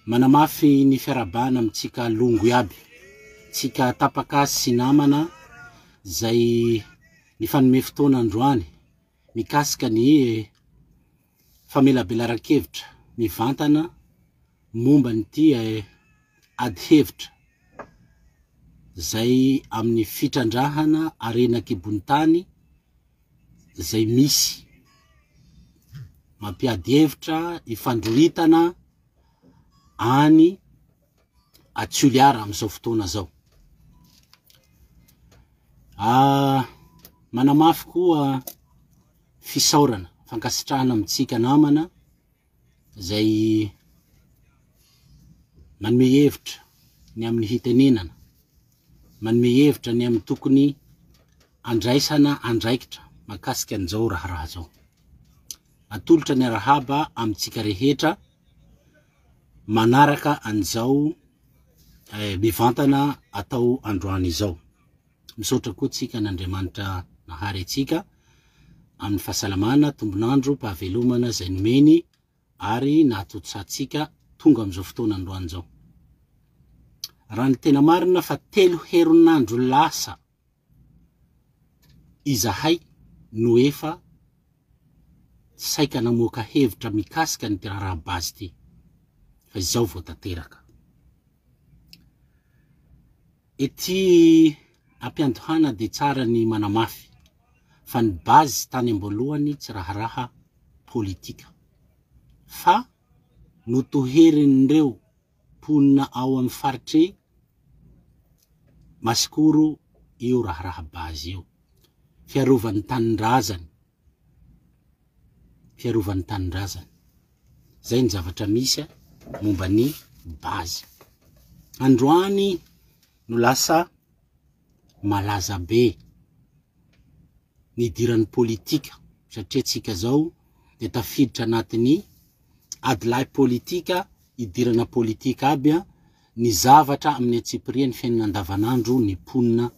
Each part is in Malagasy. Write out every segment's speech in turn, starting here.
Manamafy ny fiarabana amitsika longo iaby, tsika tapakasy sy namana zay ny fanome fotoana androany mikasika ny famelabelan-kevitra mivantana momba nyty ady hevitra zay amin'ny fitrandrahana arenan-kibonitany zay misy mampiady hevitra ifandrohitana any Atsioliara amizao fotoana zao. Manamafy koa fisaorana fankasitrahana amitsika namana zay manome hevitra ny amin'ny hitenenana, manome hevitra ny amin'ny tokony andraisana andraikitra makasika an'izao raharaha zao. Atolotra ny arahaba amitsika rehetra manaraka an'izao mivantana atao androany izao. Misaotra koa tsika n'Andriamanitra nahary atsika amin'ny fahasalamana, tombonandro, pahavelomana zay nomeny ary nahatotsatsika tonga amizao fotoana androany zao. Raha ny tena marina fa 3 herinandro lasa izahay no efa saika namoaka hevitra mikasika ny raharaha-bazy ty. Fa izao vao tanteraka. Ety ampiantohana de tsara ny manamafy fa ny bazy tany amboalohany tsy raharaha politika. Fa notoherin'ireo ponina ao amin'ny faritry Masikoro io raharaha bazy io. Fiarovan'ny tanindrazany. Fiarovan'ny tanindrazany. Zay ny zavatra misy momba ny bazy. Androany no lasa malaza be ny idiran'ny politika satria tsika zao de tafiditra anatin'ny adilay politika, idirana politika aby ny zavatra amin'ny atsipiriany fiainana andavanandro ny ponina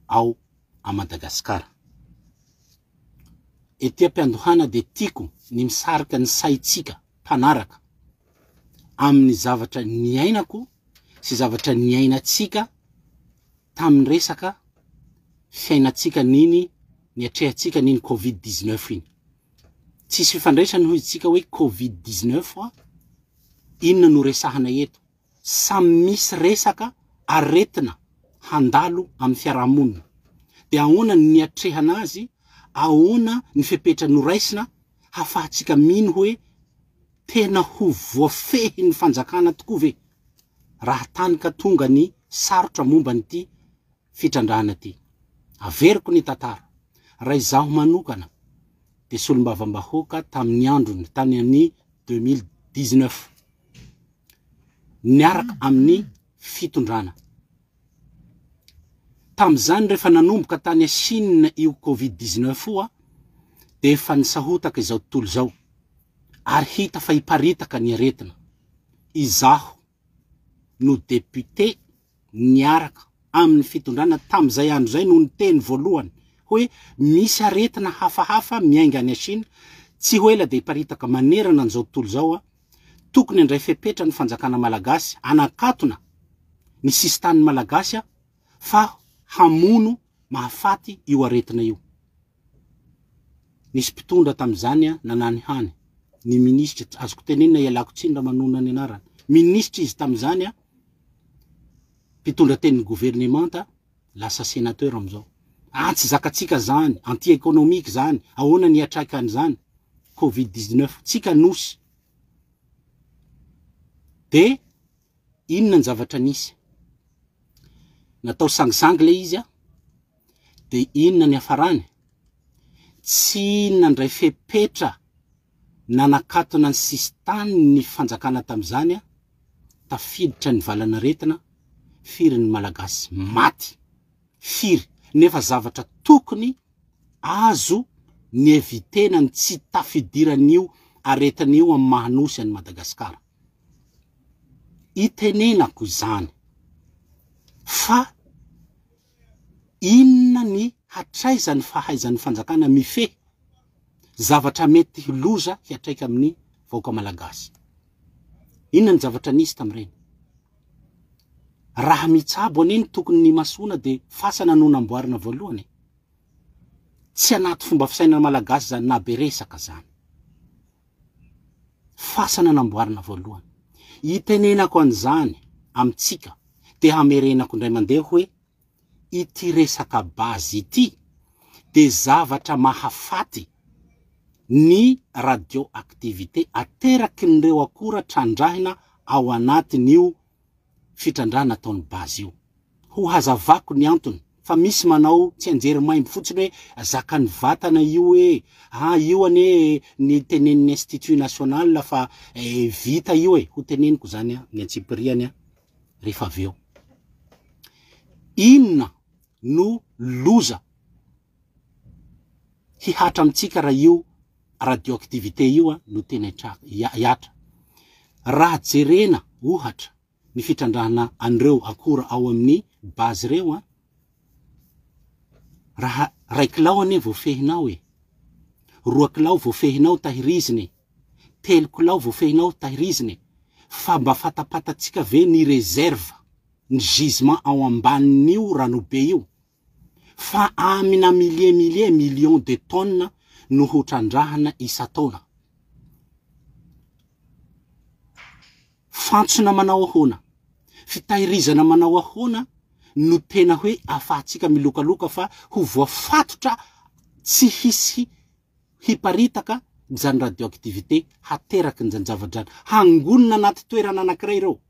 ao a Madagasikara. Ety ampiandohana de tiako ny misarika ny saitsika mpanaraka amin'ny zavatra niainako sy zavatra niainatsika tamin'ny resaka fiainatsika niny niatrehatsika niny Covid-19 iny. Tsisy fifandraisany hoy tsika hoe Covid-19 inona no resahana eto. Samy misy resaka aretina handalo amin'ny fiarahamonina. De ahoana ny niatrehana azy, ahoana ny fepetra noraisina hafahatsika mino hoe tena ho voafehy ny fanjakana tokoa ve. Raha tany ka tonga ny sarotra momba nyty fitrandrahana ty. Averiko ny tantara. Raha izaho manokana de solombavambahoaka tamin'ny androny tany amin'ny 2019. Niaraka amin'ny fitondrana. Tam'izany rehefa nanomboka tany Chine io Covid-19 de efa nisahotaka izao tontolo zao. Ary hita fa iparitaka ny aretina. Izaho no député niaraka amin'ny fitondrana tam'izay andro zay no niteny voalohany hoe misy aretina hafahafa miainga any Chine, tsy hoe la de iparitaka manerana an'izao tontolo zao tokony andray fepetra ny fanjakana malagasy anakatona ny sistany malagasy fa hamono mahafaty io aretina io. Nisy mpitondra tam'izany nanany hany ny ministra, azoko tenenina ialako tsindra manona ny anarany. Ministra izy tam'izany mpitondra tenin'ny gouvernemanta lasa sénateur amizao. Tsy zakatsika zany, anti-économique zany, ahoana ny atraika an'izany Covid-19 tsika nosy. De inona ny zavatra nisy? Natao sangisangy le izy de inona ny afarany? Tsy nandray fepetra nanakatona ny sistany ny fanjakana tam'izany tafiditra ny valanaretina firy ny malagasy maty. Firy nefa zavatra tokony azo ny evitena ny tsy tafidiran'io aretin'io amin'ny mahanosy any Madagasikara. Itenenako zany fa inona ny hatraizany fahaizan'ny fanjakana mifehy zavatra mety loza hiatraika amin'ny vahoaka malagasy. Inona ny zavatra nisy tam'ireny? Raha mitsabo aneny tokony ny masona de fasana no namboarina voalohany. Tsy anaty fomba fisainana malagasy zany na be resaka zany. Fasana namboarina voalohany. Itenenako an'izany amitsika de hamerenako indray mandeha hoe ity resaka bazy ity de zavatra mahafaty ny radioactivité ateraky nireo akora trandrahina ao anatin'io fitrandrahana ataony bazy io. Ho hazavako ny antony fa misy manao tsy anjery maimbo fotsiny hoe zakany vatana io hoe io ane ny tenenin'ny Institut National fa vita io ho teneniko zany ny antsipiriany rehefa avy eo. Inona no loza hihatra amitsika raha io radioactivité io no tena hiatra. Raha jerena ohatra ny fitrandrahana an'ireo akora ao amin'ny bazy reo raha raikilao ane voafehinao roa kilao voafehinao tahiriziny, 3 kilao voafehinao tahiriziny, fa mba fatapatatsika ve ny réserve ny gisement ao ambanin'io ranobe io fa amina millions de tonnes no ho trandrahana isa-taona. Fantsona manao ahoana, fitahirizana manao ahoana no tena hoe afahatsika milokaloka fa ho voafatotra tsy hisy hiparitaka zany radioactivité hateraky ny zavatra hangonina anaty toerana anankiray reo,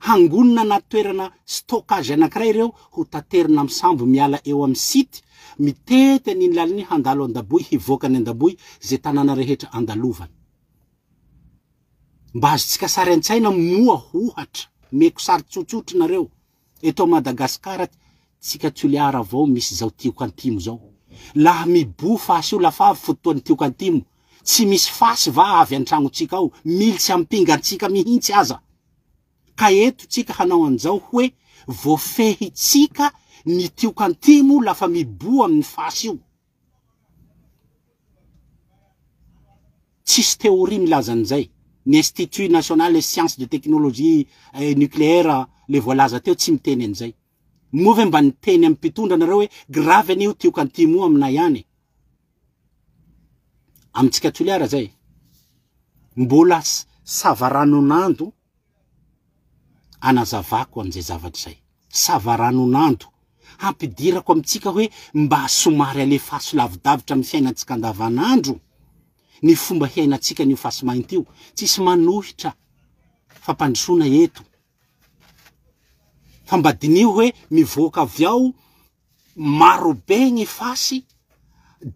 hangonina anaty toerana stockage anankiray reo ho taterina amin'ny sambo miala eo amin'ny site mitety ny lalany handalo andaboy hivoaka ny andaboy zay tanàna rehetra andalovany. Mba azotsika sary an-tsaina moa ohatra meko sary tsotsotra nareo eto Madagasikara tsika Toliara avao misy zao tioko antimo zao. Laha mibo fasy io lafa avy fotoany tioko antimo tsy misy fasy va avy antragno tsika ao militsy ampinga tsika mihitsy aza. Ka eto tsika hanao an'izao hoe voafehy tsika ny tioko antimo lafa mibo amin'ny fasy io. Tsisy teoria milaza an'izay. Ny Institut National des Sciences de Technologie Nucléaire le voalaza teo tsy miteny an'izay. Move mba niteny amin'ny mpitondra nareo hoe grave an'io tioko antimo aminay ihany. Amitsika Toliara zay. Mbola savaranonando anazavako an'izay zavatra zay. Savaranonando hampidirako amitsika hoe mba somary alefaso lavidavitra amin'ny fiainantsika andavanandro. Ny fomba hiainatsika ny fasy mainty io tsisy manohitra fampandrosoana eto. Fa mba dinio hoe mivoaka avy ao marobe ny fasy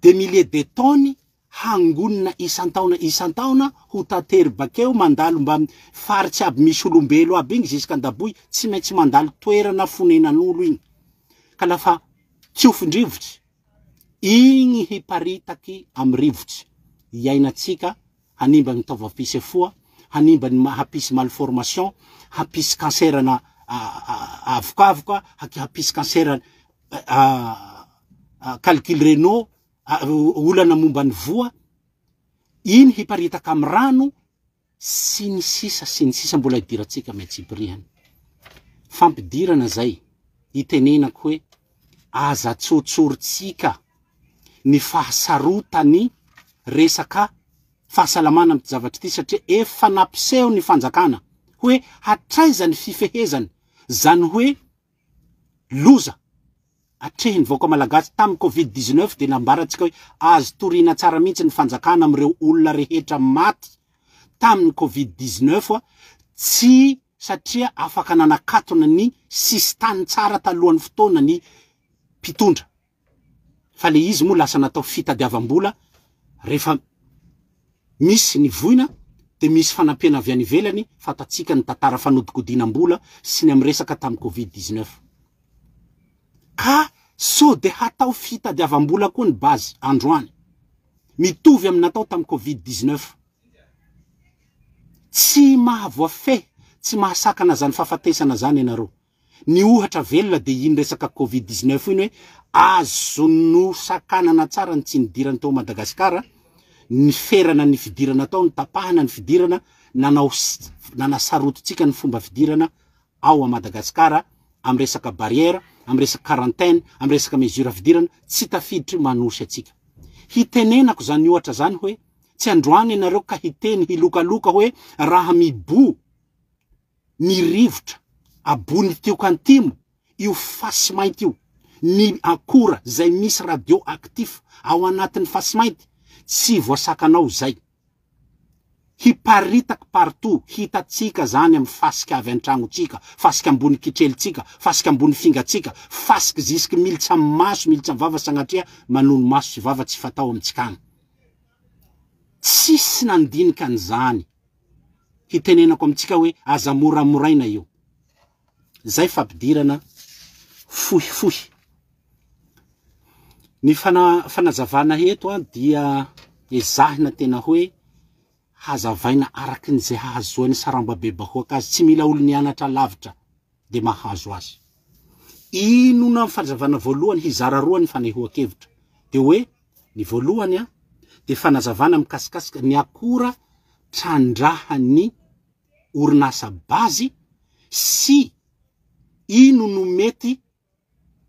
des milliers de tonnes hangonina isan-taona ho tatery bakeo mandalo mba faritsy aby misy olombelo aby igny ziska andaboy tsy maintsy mandalo toerana fonenan'olo igny. Ka lafa tiofin-drivotsy igny hiparitaky amin'ny rivotsy iainatsika hanimba ny taovam-pisy foa, hanimba ny hapisy malformation, hapisy cancerana avokavoka, hapisy cancer calcul rénaux, olana momba ny voa, iny hiparitaka amin'ny rano, sy ny sisa mbola idiratsika metsipiriany. Fampidirana zay, itenenako hoe aza tsotsoritsika ny fahasarotany resaka fahasalamana amin'ny zavatra ity satria efa nampiseho ny fanjakana hoe hatraiza ny fifehezany zany hoe loza atrehiny vaoka malagasy tamin'ny Covid-19 de nambaratsika hoe azo torina tsara mihitsy ny fanjakana amin'ireo olona rehetra maty tamin'ny Covid-19 tsy satria afaka nanakatona ny sistany tsara talohan'ny fotoana ny mpitondra fa le izy moa lasa natao fitadiavam-bola rehefa misy ny voina de misy fanampiana avy any ivelany fatatsika ny tantara fanodikodinam-bola sy ny amresaka tamin'ny Covid-19 ka so de hatao fitadiavam-bola koa ny bazy androany mitovy amin'ny natao tamin'ny Covid-19 tsy mahavoafehy tsy mahasakana zany fahafatesana zany ianareo. Ny ohatra velona de iny resaka Covid-19 iny hoe azo no sakanana tsara ny tsy nidirana tao Madagasikara, ny ferana ny fidirana tao, ny tapahana ny fidirana nanasarototsika ny fomba fidirana ao a Madagasikara am resaka barrière, am resaka quarantaine, am resaka mesure fidirana tsy tafiditry manosy atsika. Hitenenako zany ohatra zany hoe tsy androany ianareo ka hiteny hilokaloka hoe raha mibo ny rivotra abony tiokantimo io fasy mainty io ny akora zay misy radioactif ao anatin'ny fasy mainty tsy voasakanao zay. Hiparitaky partout, hitatsika zany am fasika avy antragnotsika, fasika ambony kitrelitsika, fasika ambony fingatsika, fasika zisky militsy am maso, militsy am vava sagnatria manono maso sy vava tsy fatao amitsika agny. Tsisy nandinika an'izany. Hitenenako amitsika hoe aza moramoraina io. Zay fampidirana fohifohy. Ny fanazavana eto dia ezahina tena hoe hazavaina araky n'izay hahazoany sarambabebahoaka azy, tsy mila olo nianatra lavitra de mahazo azy. Ino na fanazavana voalohany hizara roa ny fanehoan-kevitra. De hoe ny voalohany de fanazavana mikasikasika ny akora trandrahan'ny orinasa bazy sy ino no mety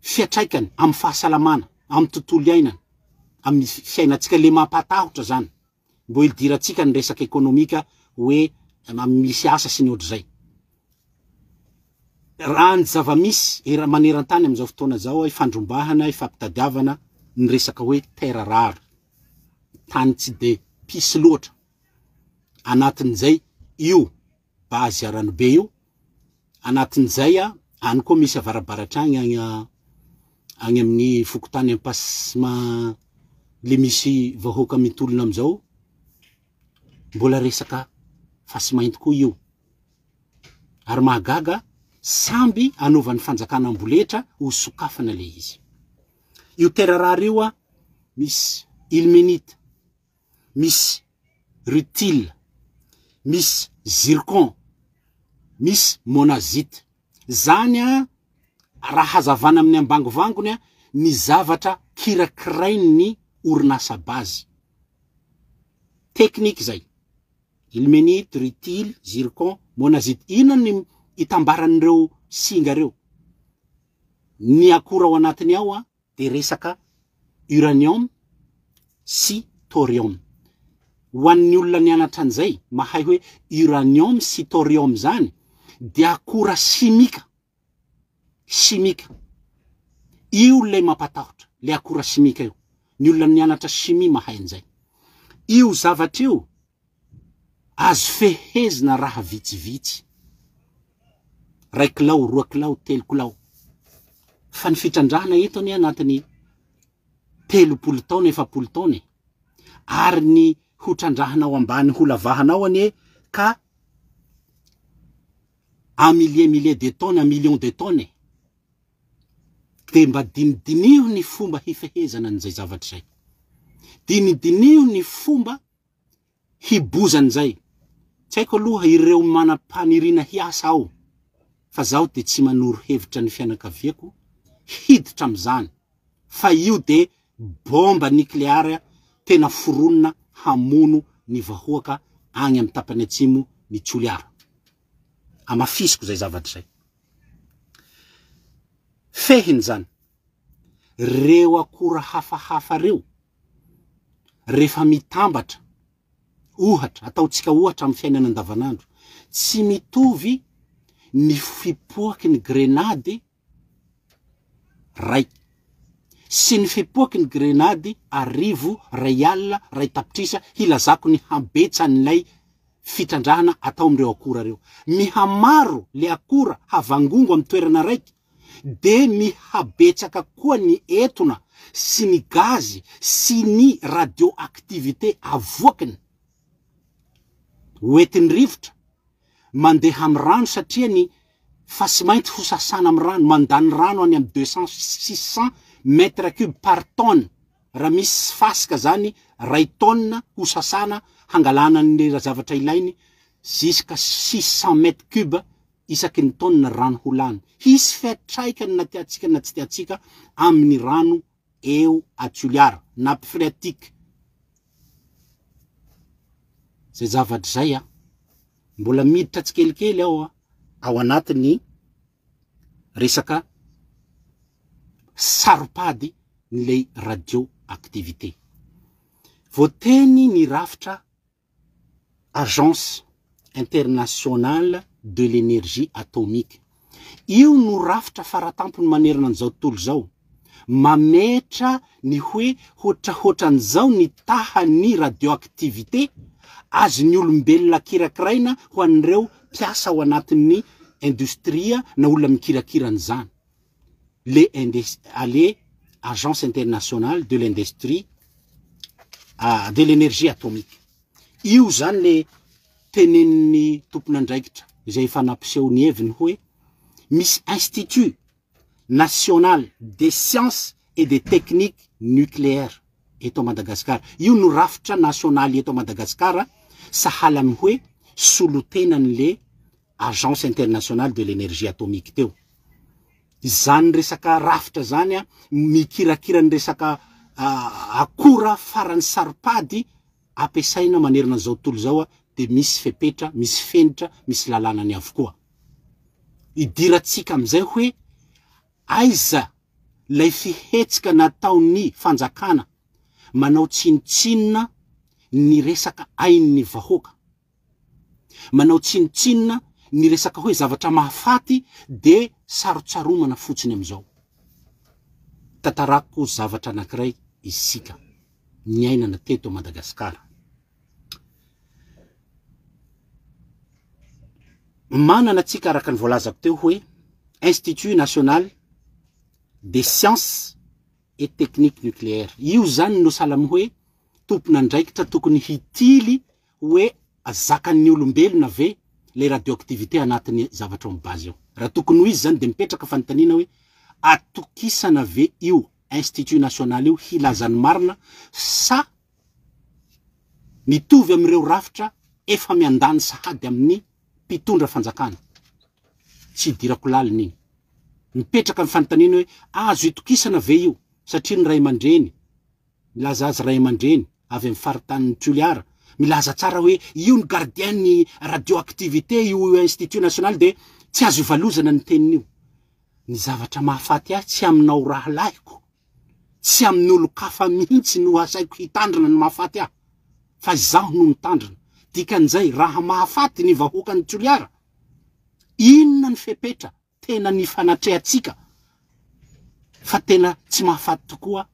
fiatraikany am fahasalamana, am tontolo iainana, am fiainatsika le mampatahotra zany. Mbo ilidiratsika ny resaka ekonomika hoe misy asa sy ny ohatr'izay. Raha ny zava-misy maneran-tany am'izao fotoana zao ifandrombahana, ifampitadiavana ny resaka hoe terra rare. Tany tsy de pisy loatra. Anatin'izay io bazy aranobe io, anatin'izay any koa misy avarabaratragny agny amin'ny fokotany ampasima le misy vahoaka mitolona am'izao. Mbola resaka fasy mainty koa io. Ary mahagaga samby anaovan'ny fanjakana amboletra ho sokafana le izy. Io terra rare io misy ilménite, misy rutile, misy zircon, misy monazite. Zany raha hazavana amin'ny ambangovangony ny zavatra kirakirainy orinasa bazy. Tekniky zay. Ilménite, rutile, zircon, monazite. Ino ny itambaran'ireo singa reo? Ny akora ao anatiny ao de resaka uranium sy thorium. Ho an'ny olona nianatra an'izay mahay hoe uranium sy thorium zany de akora simika. Simika. Io le mampatahotra, le akora simika io. Ny olona nianatra chimie mahay an'izay. Io zavatra io azo fehezina raha vitsivitsy. 1 kilao, 2 kilao, 3 kilao. Fa ny fitrandrahana eto ny anatiny 30 taona, 40 taona. Ary ny hotrandrahanao ambany ho lavahanao ka un millier de tonnes, 1 million de tonnes. De mba dinidiniho ny fomba hifehezana an'izay zavatra zay. Dinidiniho ny fomba hibozan'izay. Tsy haiko aloha ireo manam-paniriana hiasa ao. Fa zaho de tsy manoro hevitra ny fianakaviako hiditra am'izany. Fa io de bomba nucléaire tena foronina hamono ny vahoaka agny amin'ny tapany atsimo ny Toliara. Amafisiko zay zavatra zay. Fehiny zany. Reo akora hafahafa reo rehefa mitambatra, ohatra, ataotsika ohatra amin'ny fiainana andavanandro, tsy mitovy ny fipoaky ny grenady ray sy ny fipoaky ny grenady 10 alina 2 tapitrisa hilazako ny habetsan'ilay fitrandrahana atao am'ireo akora reo. Mihamaro le akora havangongo amin'ny toerana raiky de mihabetsaka koa ny etona sy ny gazy sy ny radioactivité avoakiny. Hoetin'ny rivotra mandeha amin'ny rano satria ny fasy mainty ho sasana amin'ny rano, mandany rano any amin'ny 200-600 mètres cubes par tonne. Raha misy fasika zany 2 tonnes ho sasana hangalana ny zavatra ilainy jusqu'à 600 mètres cubes isaky ny tonne rano ho lany. Hisy fiatraikany na tiatsika na tsy tiatsika amin'ny rano eo a Toliara, nappe phréatique. Zay zavatra zay mbola miditra tsikelikely ao anatiny resaka saropady nilay radioactivité. Voateny ny rafitra Agence internationale de l'énergie atomique. Io no rafitra faratampony manerana an'izao tontolo zao. Mametra ny hoe hoatran'izao ny tahan'ny radioactivité azon'ny olombelona kirakiraina ho an'ireo mpiasa ao anatin'ny industria na olona mikirakira an'izany. Le Agence internationale de l'industrie de l'énergie atomique. Io zany le tenenin'ny tompon'andraikitra izay efa nampiseho ny heviny hoe misy Institut national des sciences et des techniques nucléaires eto Madagascar. Io no rafitra nasionaly eto Madagascar sahala amy hoe solotenan'le Agence internationale de l'énergie atomique teo. Zany resaka rafitra zany mikirakira ny resaka akora farany saropady ampiasaina manerana zao tontolo zao de misy fepetra, misy fenitra, misy lalànany avokoa. Idiratsika amizay hoe aiza lay fihetsika nataon'ny fanjakana manao tsinitsinina ny resaka ain'ny vahoaka, manao tsinitsinina ny resaka hoe zavatra mahafaty de sarotsaromana fotsiny amizao. Tatarako zavatra anankiray isika ny ainana teto Madagasikara. Manana tsika araka ny voalazako teo hoe Institut national des sciences et techniques nucléaires. Io zany no salamy hoe tompon'andraikitra tokony hitily hoe azakan'ny olombelona ve le radioactivité anatin'ny zavatra mibazy ao. Raha tokony ho izy zany de mipetraka fanontaniana hoe atokisana ve io Institut national io hilazany marina sa mitovy am'ireo rafitra efa miandany sahady amin'ny mpitondra fanjakana. Tsy dirako laliny igny. Mipetraka amin'ny fanontaniana hoe azo itokisana ve io satria ny ray aman-dreny milaza azy ray aman-dreny avy amin'ny faritanin'ny Toliara milaza tsara hoe io ny gardien ny radioactivité io Institut national de tsy azo ivalozana ny tenin'io. Ny zavatra mahafaty ahy tsy aminao raha laiko, tsy amin'olo kafa mihitsy no asaiko hitandrina ny mahafaty ahy, fa zaho no mitandrina. Dikan'izay raha mahafaty ny vahoaka ny Toliara, inona ny fepetra tena ny fanatrehatsika fa tena tsy mahafaty tokoa,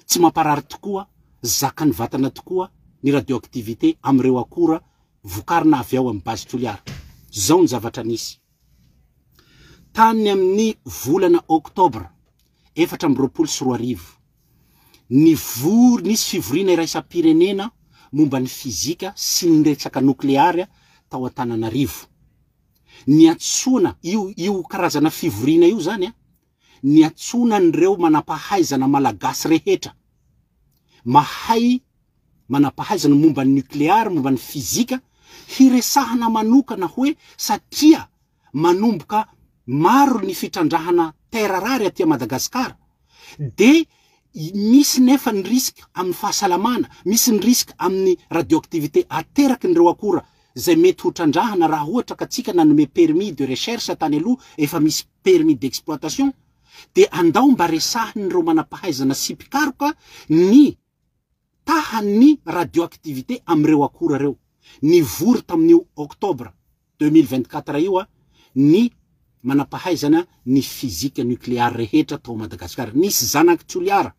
tsy mamparary tokoa, zaka ny vatana tokoa ny radioactivité am'ireo akora vokarina avy ao amin'ny base Toliara. Zao ny zavatra nisy. Tany amin'ny volana Oktobra 2024 nisy fivoriana iraisam-pirenena momba ny fizika sy ny resaka nuklearia tao Antananarivo. Niatsona io karazana fivoriana io zany niatsona nireo manampahaizana malagasy rehetra mahay manampahaizana momba ny nukleara, momba ny fizika, hiresahana manokana hoe satria manomboka maro ny fitrandrahana terarary aty Madagasikara de misy nefa ny risque amin'ny fahasalamana, misy ny risque amin'ny radioactivité ateraky nireo akora zay mety hotrandrahana raha ohatra ka tsika nanome permis de recherche tany aloha efa misy permis d'exploitation de andao mba resahin'ireo manampahaizana sy mpikaroka ny tahan'ny radioactivité am'ireo akora reo. Nivory tamin'io Oktobra 2024 io ny manampahaizana ny fizika nukleara rehetra tao Madagasikara. Nisy zanaky Toliara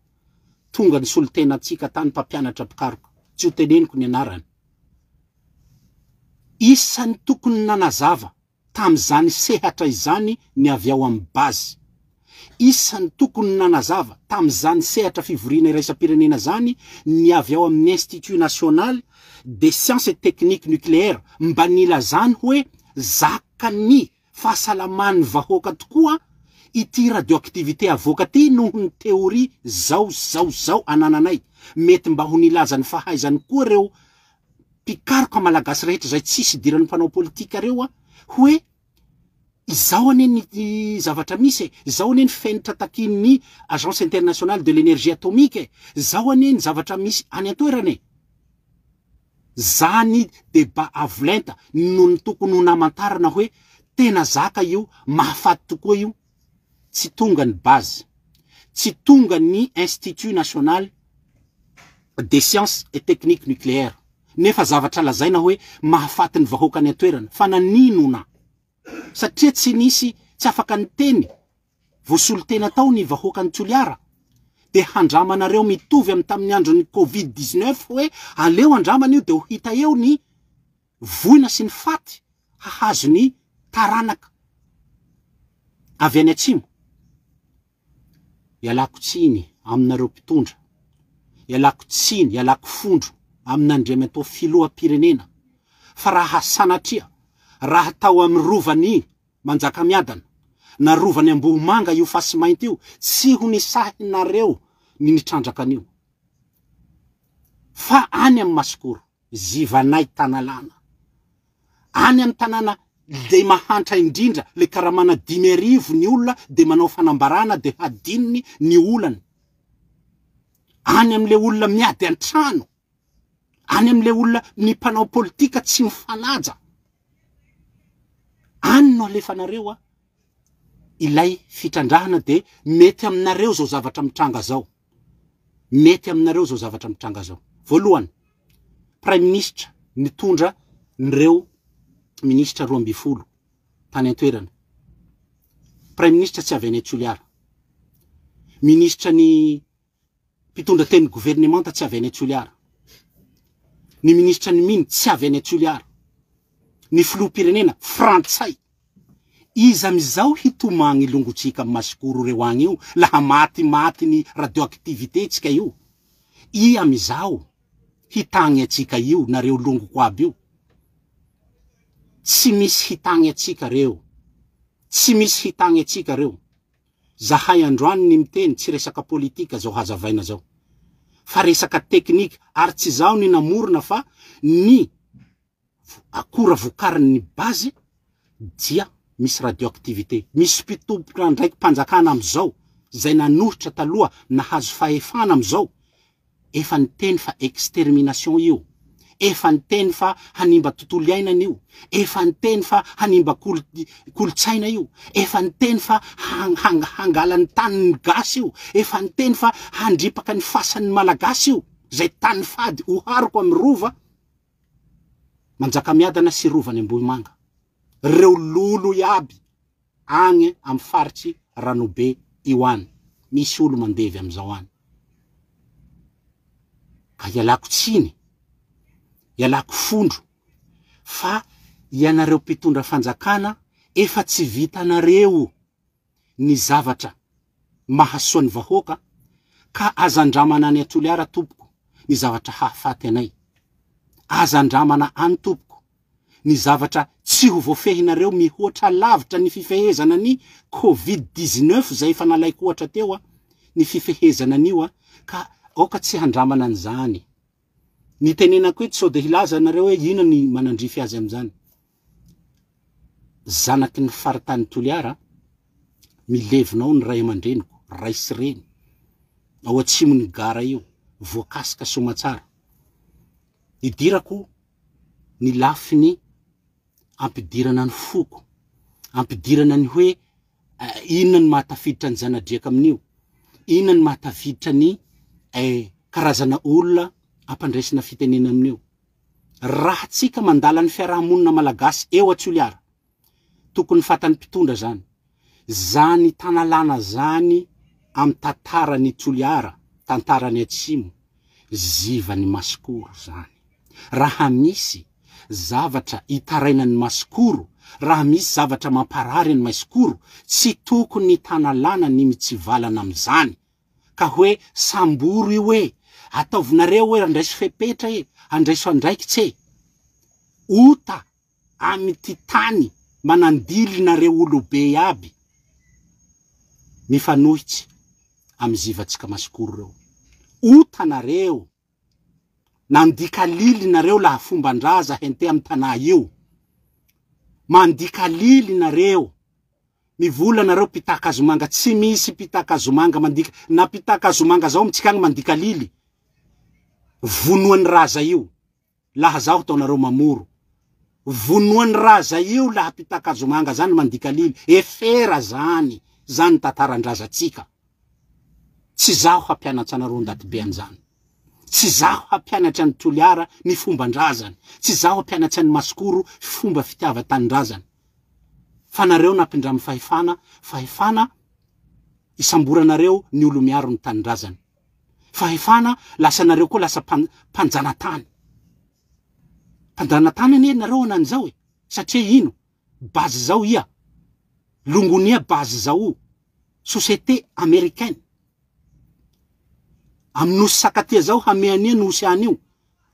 tonga ny solitena atsika tany mpampianatra mpikaroka, tsy ho teneniko ny anarany. Isan'ny tokony nanazava tam'izany sehatra izany ny avy ao amin'ny base. Isan'ny tokony nanazava tam'izany sehatra fivoriana iraisam-pirenena zany ny avy ao amin'ny Institut national des sciences et techniques nucléaires mba nilazany hoe zakany fahasalamany vahoaka tokoa ity radioactivité avoaka ty noho ny théorie zao anananay. Mety mba ho nilazany fahaizany koa reo mpikaroka malagasy rehetra zay tsisy diran'ny mpanao politika reo hoe izao ane ny zavatra misy, izao ane ny fenitra takin'ny Agence internationale de l'énergie atomique, izao ane ny zavatra misy any antoerane. zany débat avolenta no tokony ho namantarana hoe tena zaka io mahafaty tokoa io tsy tonga ny base tsy tonga ny Institut National des Sciences et Techniques Nucléaires nefa zavatra lazaina hoe mahafaty ny vahoaka ny atoerana fa naninona satria tsy nisy tsy afaka ny teny vosolo tena tao ny vahoaka ny Toliara de handramanareo mitovy amin'ny tamin'ny andro ny Covid-19 hoe aleo andramana io de ho hita eo ny voina sy ny faty hahazo ny taranaka avy any atsimo. Ialako tsiny aminareo mpitondra, ialako tsiny, ialako fondro amin'Andriamantoa filoham-pirenena fa raha sanatria raha tao amin'ny rovany Manjakamiadana na rovany Ambohimanga io Fasimainty io tsy ho nisahinareo ny nitrandraka anio fa any amin'ny Masikoro Zivanay Tanalana any amin'ny tanàna de mahantra indrindra le karamana 10,000 ny olona de manao fanambarana de hadininy ny olany any am'le olona miady antrano any am'le olona ny mpanao politika tsy mifanaja any no alefanareo ilay fitrandrahana de mety aminareo zao zavatra mitranga zao mety aminareo zao zavatra mitranga zao. Voalohany Prime Ministre nitondra nireo Ministra 12 tany antoerana. Prime Ministre tsy avy any Toliara. Ministra ny mpitondra teny gouvernement tsy avy any Toliara. Ny ministra ny mine tsy avy any Toliara. Ny filoham-pirenena Frantsay. Iza amizao hitomagny longotsika amin'ny Masikoro reo agny io laha maty ny radioactivité tsika io. I amizao hitagny atsika io nareo longoko aby io. Tsy misy hitagny atsika reo. Tsy misy hitagny atsika reo. Zahay androany ny miteny tsy resaka politika zao hazavaina zao. Fa resaka teknika ary tsy zao ny namorona fa ny akora vokarin'ny base dia misy radioactivité. Misy mpitobokra ndraiky mpanjakana amizao zay nanohitra taloha nahazo fahefana amizao. Efa niteny fa extermination io. Efa niteny fa hanimba tontolo iainana io. Efa niteny fa hanimba kolotsaina io. Efa niteny fa hangala ny tany gasy io. Efa niteny fa handripaka ny fasan'ny malagasy io. Zay tany fady ho hariko amin'ny rova Manjakamiadana sy rovany Ambohimanga. Reo lolo iaby agny amin'ny faritsy Ranobe io any. Misy olo mandevy amizao any. Ka ialako tsiny, ialako fondro fa ianareo mpitondra fanjakana efa tsy vitanareo ny zavatra mahasoa ny vahoaka ka azandramana any Toliara tompoko ny zavatra hahafaty anay. Azandramana any tompoko ny zavatra tsy ho voafehinareo mihoatra lavitra ny fifehezana ny Covid-19 zay efa nalaiko ohatra teo ny fifehezana anio ka oka tsy handramana an'izany. Ny tenenako eto sao de hilaza nareo hoe ina ny manandrify azy am'izany. Zanaky ny faritany Toliara milevinao ny ray aman-dreniko, ray sy reny. Ao atsimo ny gara io, voakasika Somatsara. Idirako ny lafiny ampidirana ny foko, ampidirana ny hoe inona ny mahatafiditra ny zanadriaka amin'io, inona ny mahatafiditra ny karazana olona ampandraisina fitenena amin'io. Raha tsika mandala ny fiarahamonina malagasy eo a Toliara, tokony fatany mpitondra zany. Zany tanalana zany amin'ny tantarany Toliara, tantarany Atsimo, Zivany Masikoro zany. Raha misy zavatra itarainan'ny Masikoro, raha misy zavatra mamparary ny Masikoro, tsy tokony tanalana ny mitsivalana am'izany. Ka hoe samboro io hoe ataovinareo hoe andraiso fepetra andraiso andraikitsy ota amin'ny ty tany manandilinareo olobe aby mifanohitsy amin'ny zivatsika Masikoro reo. Otanareo nandika lilinareo laha fomban-draza hente amin'ny tanà io. Mandika lilinareo mivolanareo pitaka azomanga, tsy misy pitaka azomanga mandika, na pitaka azomanga zao mitsikagny mandika lily. Vonoan'ny raza io. laha zaho taonareo mamoro vonoany raza io laha pitakazomanga zany mandikalily efera zany tantarandrazatsika tsy zaho hampianatra anareo ndaty be an'izany tsy zaho hampianatra ny Toliara ny fombandrazany tsy zaho hampianatra ny Masikoro fomba fitiavan-tanindrazany fa nareo nampindramy fahefana isamboranareo ny olo miaro ny tanindrazany fahefana lasa nareo koa lasa panjanatany anie nareo anan'izao satria ino bazy zao ia longonia bazy zao société américaine aminosy sakatia zao hameania nosy anio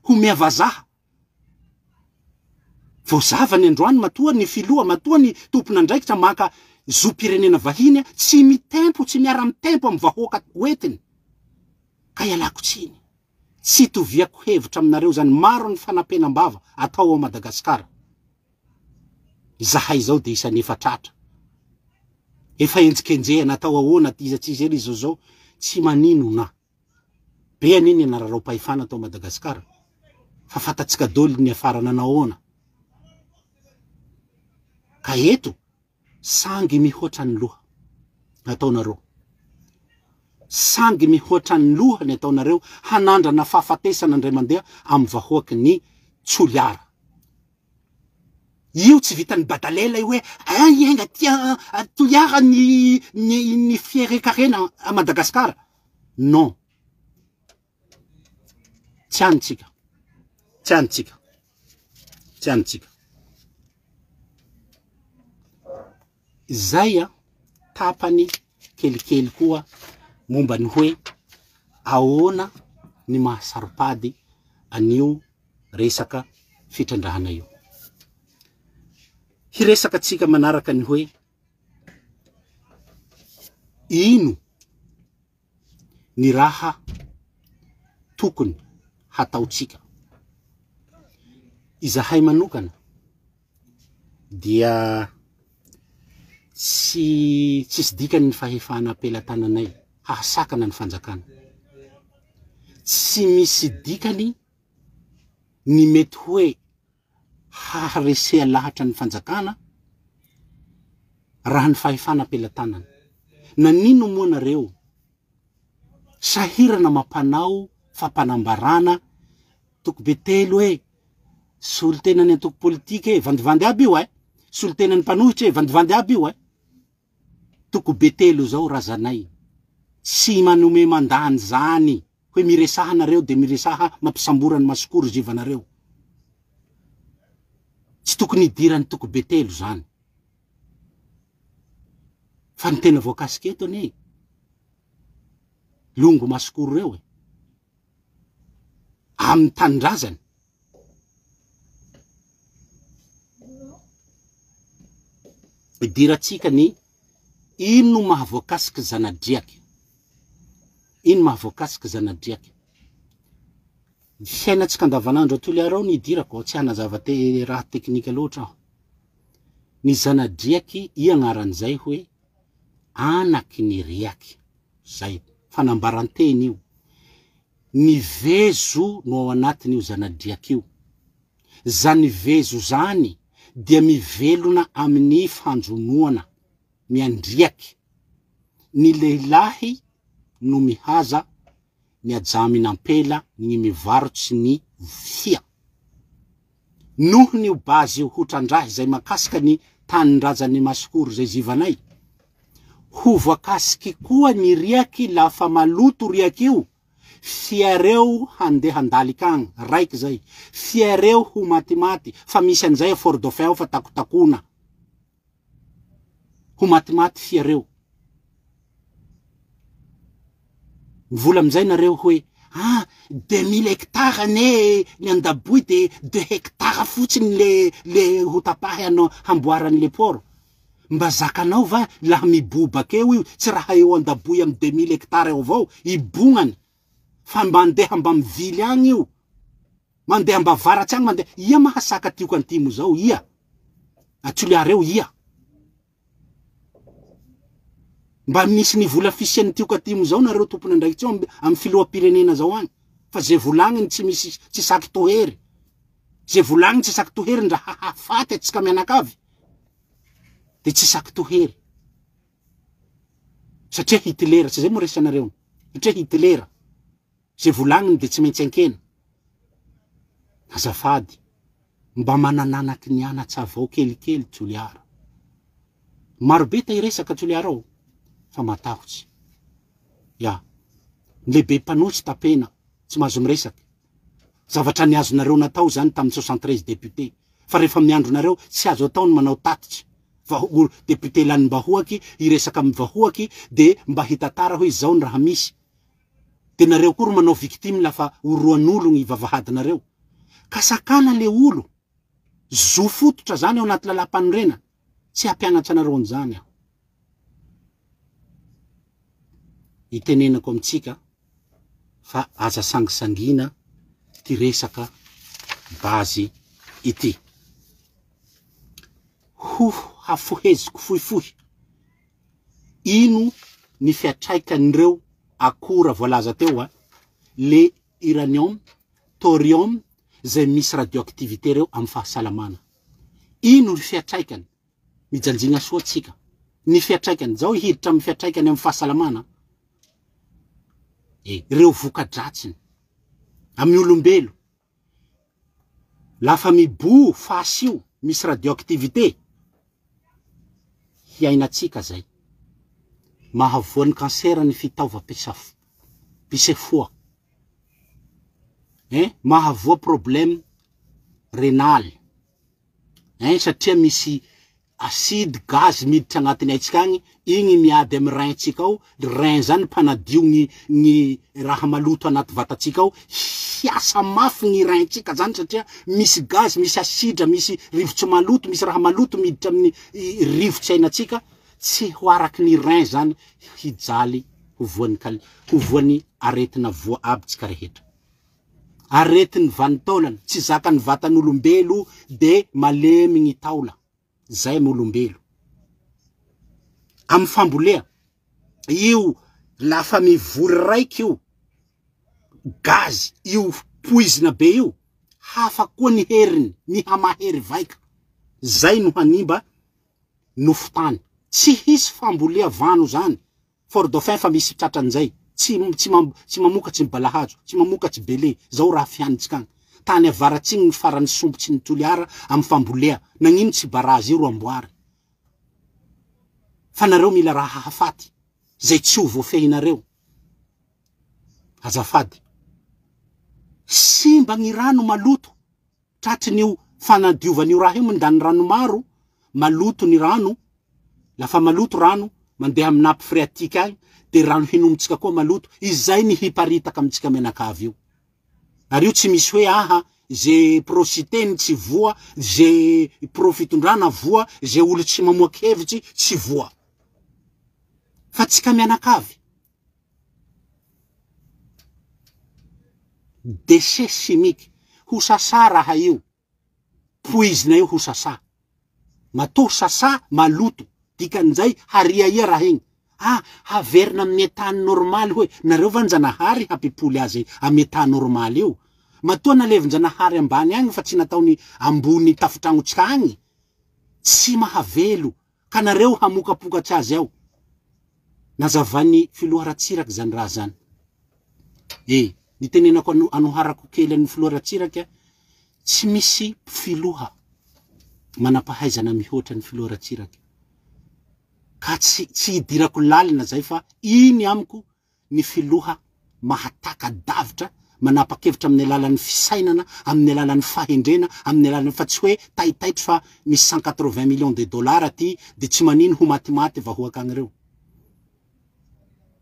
ho miavazaha vozava ny androany matoa ny filoha matoa ny tompon'andraikitra maka zo-pirenena vahiny tsy mitempo tsy miara-mitempo amin'ny vahoaka hoetiny ka ialako tsiny tsy toviako hevitra aminareo zany maro ny fanampenam-bava atao ao Madagasikara zahay zao de isany efatratra efa enjikenjehana atao ahoana ty izatsy ery zao tsy manino na be aniny anararao pahefana atao Madagasikara fa fatatsika dôly ny afara nanaona ka eto sangy mihoatra ny loha ataonareo sangy mihoatra ny loha ny ataonareo hanandrana fahafatesana andray mandeha amin'ny vahoaky ny Toliara io tsy vitany badalela io hoe ienga tia Toliara ny fierekarena a Madagasikara non tsy antsika zay tapany kelikely koa momba ny hoe ahoana ny mahasaropady anio resaka fitrandrahana io hiresaka tsika manaraka ny hoe ino ny raha tokony hataotsika izahay manokana dia tsisy dikany ny fahefana apelatananay hahasakana ny fanjakana tsy misy dikany ny mety hoe haharesea lahatra ny fanjakana raha ny fahefana apelatanana na nino moa nareo sahirana mampanao fampanambarana tokobetelo hoe solitenany antoko politike vandivandy aby io solitenany mpanohitra vandivandy aby io tokobetelo zao razanay tsy manome mandany zany hoe miresaha nareo de miresaha mampisamborany Masikoro zivanareo tsy tokony idirany tokobetelo zany fa ny tena voakasika eto ane longo Masikoro reo amin'ny tanindrazany idiratsika ny ino mahavoakasiky zanadriaky fiainatsika andavanandro Toliara ao ny idirako tsy hanazava raha teknika loatra aho ny zanadriaky i agnaran'izay hoe anaky ny riaky zay fanambaranteny io ny vezo no ao anatiny io zanadriaky io zany vezo zany dia mivelona amin'ny fanjonoana miandriaky ny lehilahy no mihaza ny ajaminampela ny mivarotsy ny fia noho ny bazy io hotrandrahy zay makasika ny tanindrazany Masikoro zay zivanay ho voakasiky koa ny riaky lafa maloto riaky io fiareo handeha handalika agny raiky zay fiareo ho matimaty fa misy an'izay Fort Dauphin fa takotakona ho matimaty fiareo vola amizay nareo hoe 2000 hectares ne ny andaboy de 2 hectares fotsiny le ho tapahy hamboarany le port mba zakanao va laha mibobakeo io tsy raha eo andaboy amy 2000 hectares eo avao ibognany fa mandeha mba mivily agny io mandeha mba varatsy agny mandeha ia mahasaka tioka antimo zao ia Toliareo ia mba misy ny vola fisiany tioka antimo zao nareo tompony andraikitsy amy filoha pirenena zao agny fa zay volagny tsy misy tsy saky tohery Ze volagny tsy saky tohery ndra hahafaty atsika mianakavy. De tsy saky tohery. Satria Hitler, tsy zay mo resanareo. Satria Hitler. Ze volagny de tsy maintsy ankena. Azafady. Mba manananaky ny anatsy avao kelikely Toliara. Marobe ta iresaka Toliara ao. Fa matahotsy. Ya. Lehibe mpanotsy tapena. Tsy mahazo miresaky. Zavatra niazonareo natao zany tamin'ny 73 député. Fa rehefa miandronareo tsy azo atao ny manao tatitra. Député lanim-bahoaky, iresaka amin'ny vahoaky, de mba hitatara hoe zao ny raha misy. De nareo koa manao victime lafa oroan'olo ny vavahadinareo. Kasakana le olo. Zo fototra zany ao anaty lalam-panorena. Tsy hampianatra nareo an'izany aho. Itenenako amitsika fa aza sangisangina ty resaka bazy ity. Hafoheziko fohifohy. Ino ny fiatraikan'ireo akora voalaza teo le uranium, thorium, zay misy radioactivité reo amin'ny fahasalamana. Ino ny fiatraikany? Mijanjina soa tsika. Ny fiatraikany, zao hiditra amin'ny fiatraikany amin'ny fahasalamana. Reo voka-dratsiny. Amin'ny olombelo. Lafa mibo fasio, misy radioactivité. Hiainatsika zay. Mahavoan'ny kansera ny fitaova pisefoa. Mahavoa problème rénal. Satria misy acide, gaz miditra agnatiny aitsika agny, igny miady amin'ny rein-tsika ao, rein zany panadio ny raha maloto anaty vatatsika ao, hiasa mafy ny rein-tsika zany satria misy gaz, misy asidra, misy rivotsy maloto, misy raha maloto miditra amin'ny rivotsy ainatsika, tsy ho araky ny rein zany hijaly hovoan'ny aretina voa aby tsika rehetra. Aretiny vanitaolana, tsy zaka ny vatan'olombelo de malemy ny taola. Zay m'olombelo. Amin'ny fambolea, io lafa mivory raiky io, gaz, io poizina be io, hafa koa ny heriny, ny hamahery vaika. Zay no hanimba nofotany. Tsy hisy fambolea vano zany. Fort dauphin fa misy tratran'izay. Tsy mamokatsy ny balahazo, tsy mamokatsy bele, zao raha fianitsika agny. Tany avaratsy ny farany sompotsy ny Toliara amin'ny fambolea, nagnino tsy barazy io ro amboary. Fa nareo mila raha hafaty, zay tsy ho voafehinareo. Azafady. Simba ny rano maloto, tratrin'io fanadiovan'io raha io mandany rano maro, maloto ny rano, lafa maloto rano, mandeha amin'ny nappe phréatique agny, de rano hinomotsika koa maloto, izay ny hiparitaka amitsika menakavy io. Ary io tsy misy hoe ze prositeny tsy voa, ze profitondrana voa, ze olo tsy mamoaky hevitsy tsy voa. Fa tsika mianakavy. Déchet chimique, hosasa raha io. Poizina io hosasa. Mato sasa maloto. Dikan'izay hariaia raha igny. Haverina amin'ny état normal hoe, nareo vanjanahary hapipoly azy amin'ny état normal io. Matoa nalevin-janahary ambany agny fa tsy nataony ambony tafitragnotsika agny. Tsy mahavelo. Ka nareo hamokapokatsy azy ao. Nazavany filoha ratsiraky zany raha zany. Nitenenako anoharako kely ny filoha ratsiraky, tsy misy filoha manampahaizana mihoatra ny filoha ratsiraky. Ka tsy idirako lalina zay fa iny amiko ny filoha mahataka davitra, manapa-kevitra amin'ny alalan'ny fisainana, amin'ny alalan'ny fahendrena, amin'ny alalan'ny fa tsy hoe taitaitra fa misy 180 millions de dollars aty, de tsy manino ho matimaty vahoaka agny reo.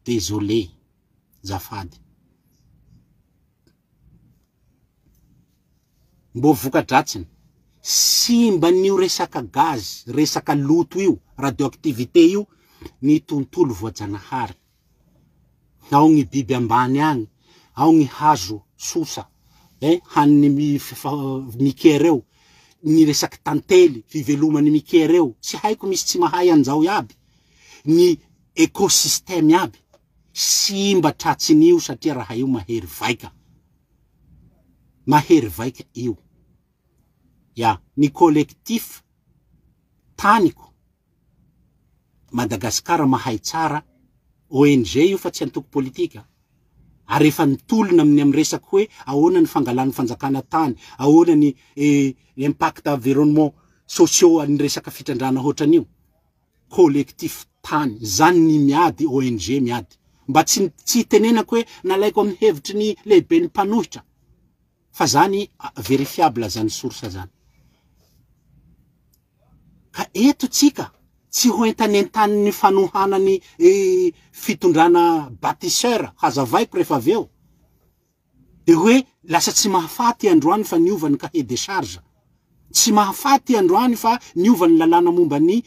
Désolé, zafady. Mbo voka-dratsiny. Simba n'io resaka gaz, resaka loto io, radioactivité io, ny tontolo voajanahary. Ao ny biby ambany agny, ao ny hazo sosa, haniny mikereo, ny resaky tantely, fivelomany mikereo, tsy haiko misy tsy mahay an'izao iaby, ny écosystème iaby, simba tratsin'io satria raha io mahery vaika. Mahery vaika io. Ya, ny collectif taniko Madagasikara mahay tsara ONG io fa tsy antoko politika. Ary efa nitolona amin'ny resaky hoe ahoana ny fangalan'ny fanjakana tany, ahoana ny impact environnement sociaux ny resaka fitrandrana hoatran'io. Collectif tany zany ny miady ONG miady. Mba tsy tenenako hoe nalaiko amin'ny hevitry ny lehibe ny mpanohitra. Fa zany verifiable zany source zany. Ka eto tsika tsy hoentanentany ny fanohana ny fitondrana bâtisseur hazavaiko rehefa aveo. De hoe lasa tsy mahafaty androany fa niova ny cahier de charge. Tsy mahafaty androany fa niova ny lalàna momba ny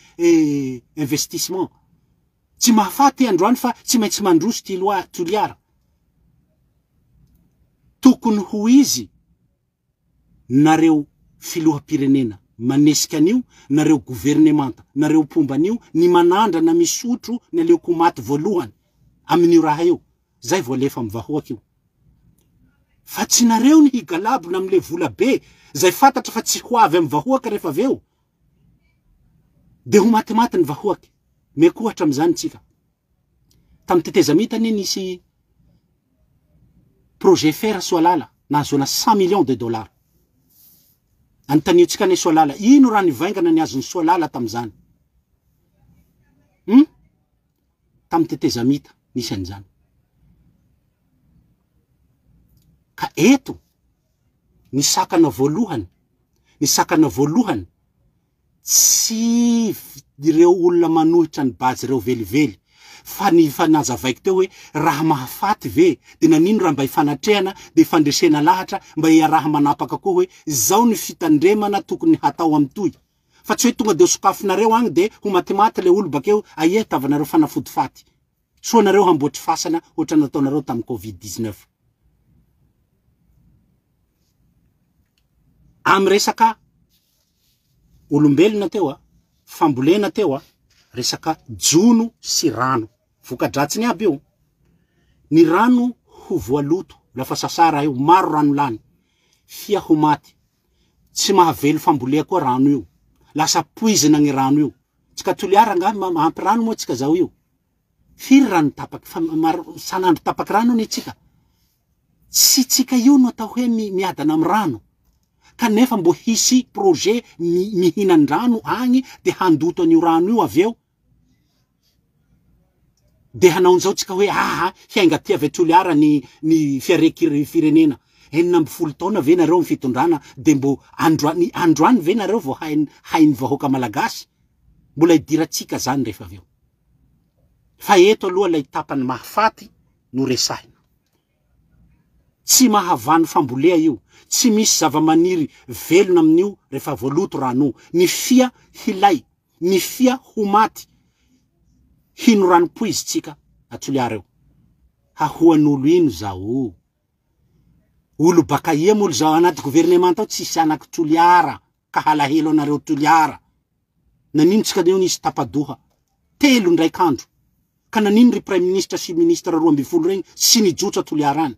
investissement. Tsy mahafaty androany fa tsy maintsy mandroso toliara. Tokony ho izy nareo filoham-pirenena manesika an'io, nareo gouvernemanta, nareo pomban'io, ny manandra na misotro ny aleoko maty voalohany amin'io raha io. Zay voalefa amin'ny vahoaka io. Fa tsy nareo ny higalabona am'le vola be, zay fantatra fa tsy hoavy amin'ny vahoaka rehefa aveo. De ho maty ny vahoaky. Mekohatra am'zany tsika. Tamy teteza mitany nisy projet fer Soalala, nazona 100 millions de dollars. Antanio tsika ny Soalala, ino raha nivaingana ny azony Soalala tam'zany? Tamy teteza mita, nisy an'izany. Ka eto, ny sakana voalohany, tsy ireo olona manohitra ny base reo velively, fa ny fanazavaiko teo hoe raha mahafaty ve, de nanino raha mba ifanatrehana, de fandresena lahatra, mba iaraha manapaka koa hoe zao ny fitandremana tokony hatao amtoy. Fa tsy hoe tonga de sokafinareo agny de ho maty le olo bakeo, aie tavanareo fanafody faty. Soa nareo hamboatry fasana, ohatry nataonareo tamy Covid-19. Am resaka olombelona teo fambolena teo resaka jono sy rano. Voka-dratsiny aby io. Ny rano ho voaloto, lafa sasara io, maro rano lany. Fia ho maty. Tsy mahavelo fambolea koa rano io. Lasa poizina ny rano io. Tsika toliara nga mahampy rano moa tsika zao io. Firy rano tapaky, sanandro tapaky rano ny tsika. Tsy tsika io no atao hoe miadana amin'ny rano. Kanefa mbo hisy projet mihinan-drano agny de handoto an'io rano io aveo. De hanao an'izao tsika hoe hiainga ty avy toliara ny firenena. 40 taona ve nareo ny fitondrana de mbo androany ve nareo vo hainy vahoaka malagasy. Mbola idiratsika zany rehefa aveo. Fa eto aloha lay tapany mahafaty no resahina. Tsy mahavany fambolea io, tsy misy zava-maniry velona amin'io rehefa voaloto rano. Ny fia hilay, ny fia ho maty. Hino rano poizy tsika atoliara eo. Hahoan'olo ino zao? Olo baka ia molo zao anaty gouvernement ao tsisy anaky toliara, ka halahelo anareo toliara. Nanino tsika deo nisy tapadoha 3 ndraik'andro. Ka nanino ry prime ministre sy ministre 12 regny sy nijotsa toliara any.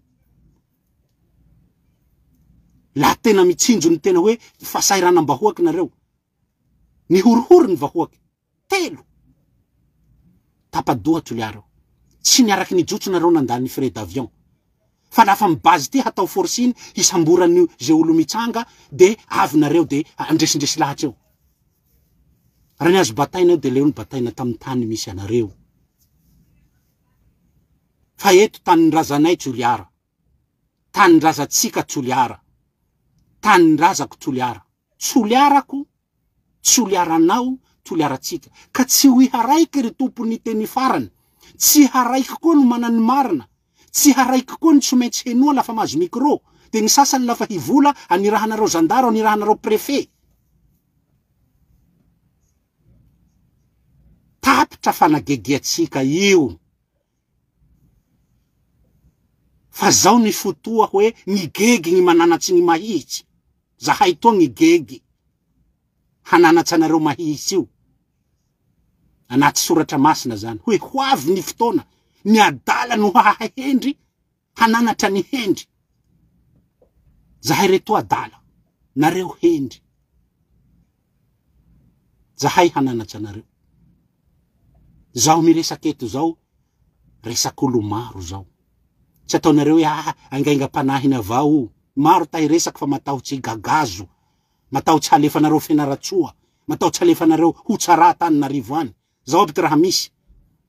La tena mitsinjo ny tena hoe fasairanam-bahoaky nareo. Ny horohory ny vahoaky 3 tapadoha toliara. Tsy niaraky nijotso nareo nandalo ny frais d'avion. Fa lafa mibazy ty hatao forsiny hisamborany zay olo mitsanga de avy nareo de andresindresy lahatra eo. Raha ny azo bataina eo de leo ny bataina tamy tany misy anareo. Fa eto tanin-drazanay toliara. Tanin-drazatsika toliara. Tanin-drazako toliara. Toliarako, toliaranao, toliaratsika. Ka tsy ho haraiky ry tompony teny farany. Tsy haraiky koa no manany marina. Tsy haraiky koa ny tsy maintsy henoa lafa mazo micro. De ny sasany lafa hivola anirahanareo zandaro, anirahanareo prefet. Tapitra fanagegiatsika io. Fa zao ny fotoa hoe ny gegy ny mananatsy ny mahitsy. Zahay toa ny gegy. Hananatsy anareo mahitsy io. Anaty soratra masina zany. Hoe hoavy ny fotoana. Ny adala no hahendry. Hananatra ny hendry. Zahay reto adala. Nareo hendry. zahay hananatra anareo. Zao miresaka eto zao, resak'olo maro zao. Tsy ataonareo hoe angaingam-panahina avao. Maro tahi resaky fa matahotsy gagazo, matahotsy halefanareo fianaratsoa, matahotsy halefanareo ho tsara Tananarivo any. Zao aby ty raha misy.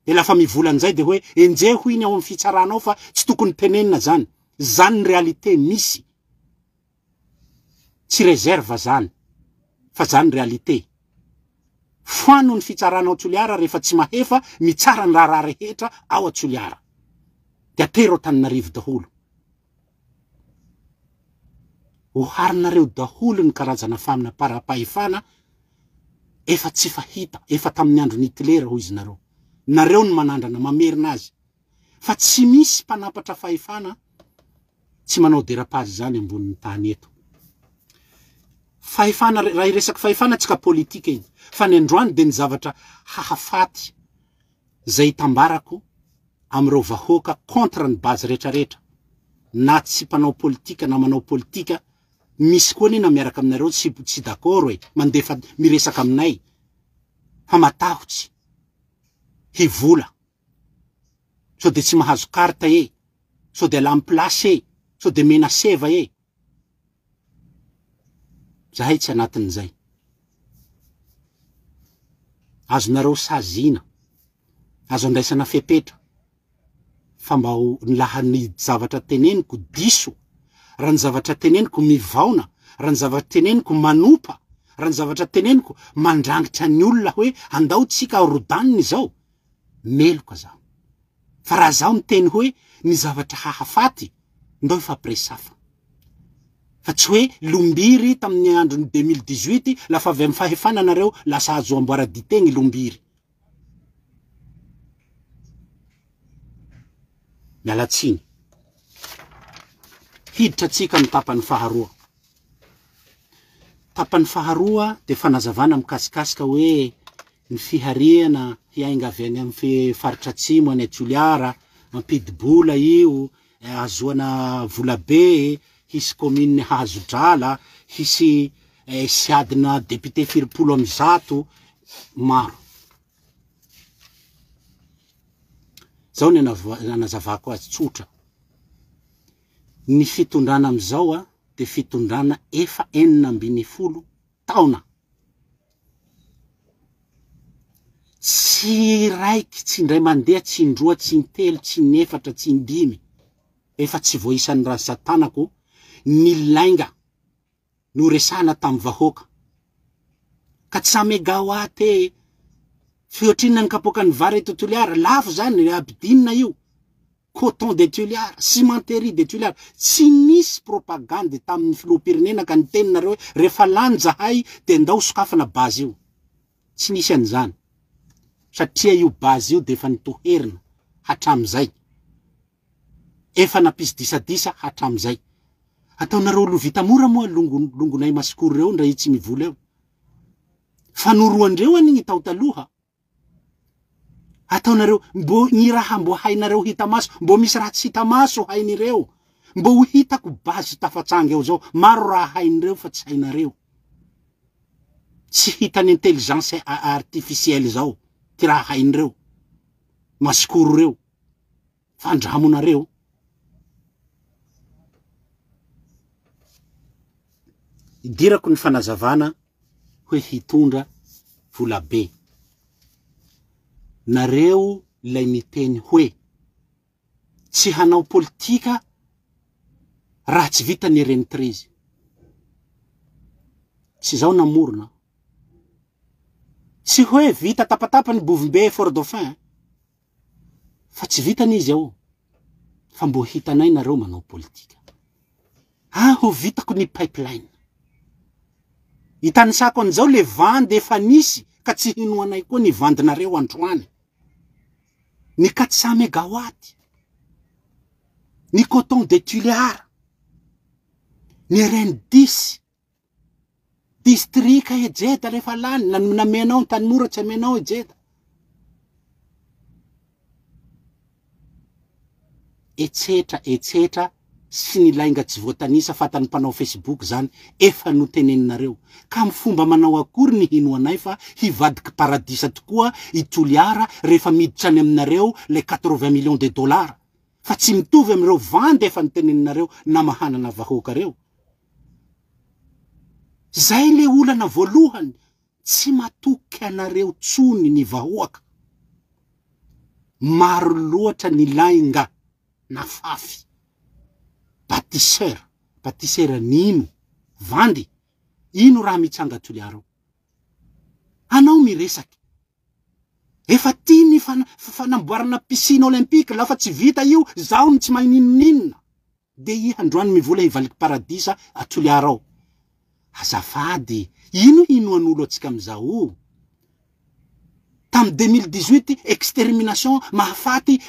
E lafa mivolan'izay de hoe enje hoiny ao amin'ny fitsaranao fa tsy tokony tenenina zany. Zany ny realite misy. Tsy reserve zany, fa zany realite. Foano ny fitsaranao Toliara rehefa tsy mahefa mitsara ny raha rehetra ao Toliara. De atero Tananarivo daholo. Oharinareo daholo ny karazana famina para-pahefana efa tsy fahita, efa tamin'ny andro Nitilera ho izy nareo. Nareo ny manandrana mamerina azy. Fa tsy misy mpanapatra fahefana tsy manao dérapage zany ambonin'ny tany eto. Fahefana, raha resaky fahefana tsika politika iny. Fa ny androany de ny zavatra hahafaty zay tambarako amreo vahoaka contre ny base retraretra. Na tsy mpanao politika na manao politika, misy koa nina miaraka aminareo tsy d'accord hoe mandefa miresaka aminay. Fa matahotsy hivola. So de tsy mahazo karta e. So de ala place e. So de mena seva e. Zahay tsy anatin'izay. Azonareo sazina. Azo andraisana fepetra. Fa mba laha ny zavatra teneniko diso. Raha ny zavatra teneniko mivaona. Raha ny zavatra teneniko manopa. Raha ny zavatra teneniko mandrangitra ny olona hoe andao tsika rodaniny zao. Meloka zaho. Fa raha zaho miteny hoe ny zavatra hahafaty, ndao ifampiresafa. Fa tsy hoe lombiry tamin'ny andron'ny 2018 lafa avy amin'ny fahefana nareo lasa azo amboara dite ny lombiry. Mialatsiny. Hiditra tsika ny tapany faharoa. Tapany faharoa de fanazavana mikasikasika hoe ny fihariana hiainga avy any amin'ny faritra atsimo any Toliara, ampidibola io, azoana volabe, hisy commune hahazo drala, hisy siadina député firipolo amby zato, maro. Zao ny nanazavako azy tsotra. Ny fitondrana amizao de fitondrana efa 40 taona. Tsy raiky, tsy indray mandeha, tsy indroa, tsy intelo, tsy inefatra, tsy indimy. Efa tsy voisan'ny rasatanako ny lainga no resana tamin'ny vahoaka. 400 mégawatt fiotrina ny kapoaka ny vary eto Toliara, lafo zany abidinina io. Coton de Toliara, cimenterie de Toliara. Tsy nisy propagande tamin'ny filoham-pirenena ka ny teninareo rehefa lany zahay de ndao sokafana base io. Tsy nisy an'izany. Satria io base io de efa nitoherina hatramizay. Efa napisy disadisa hatramizay. Ataonareo lo vita mora moa longonay masikoro reo ndra tsy mivola eo. Fanoroandreo an'igny tao taloha. Ataonareo mbo ny raha mbo hainareo hita maso, mbo misy raha tsy hita maso hainireo. Mbo ho hitako base tafatsanga eo zao, maro raha hainireo fa tsy hainareo. Tsy hitany intelligence artificielle zao, ty raha hainireo. Masikoro reo. Fandramonareo. Idirako ny fanazavana hoe hitondra volabe. Nareo lay miteny hoe tsy hanao politika raha tsy vita ny rentrizy. Tsy zao namorona. Tsy hoe vita tapatapa ny Bovimbe Fort Dauphin. Fa tsy vita n'izy ao. Fa mbo hitanay nareo manao politika. Ho vitako ny pipeline. Itanisako an'izao le vandy efa nisy ka tsy hinoanay koa ny vandinareo androany. Ny 400 mégawatt. Ny coton de Toliara. Ny RN 10. Distrika ejeda rehefa lany. Namenao ny Tanimora tsy amenao ejeda. Etsetra sy ny lainga tsy voatanisa fatany mpanao Facebook zany efa no teneninareo ka amin'ny fomba manao akory ny hinoanay fa hivadiky paradisa tokoa itoliara rehefa miditra any aminareo le 80 millions de dollars fa tsy mitovy amin'ireo vandy efa niteneninareo na mahanana vahoaka reo. Zay le olana voalohany tsy matoky anareo tsony ny vahoaka. Maro loatra ny lainga na fafy. Batisera nino vandy ino raha mitsanga toliara. Anao miresaky. Efa tiny fanamboarana piscine olympique lafa tsy vita io zao ny tsy maninina. De i androany mivola hivaliky paradisa atoliarao. Azafady, ino hinoan'olo atsika amizao? Tam 2018 extermination mahafaty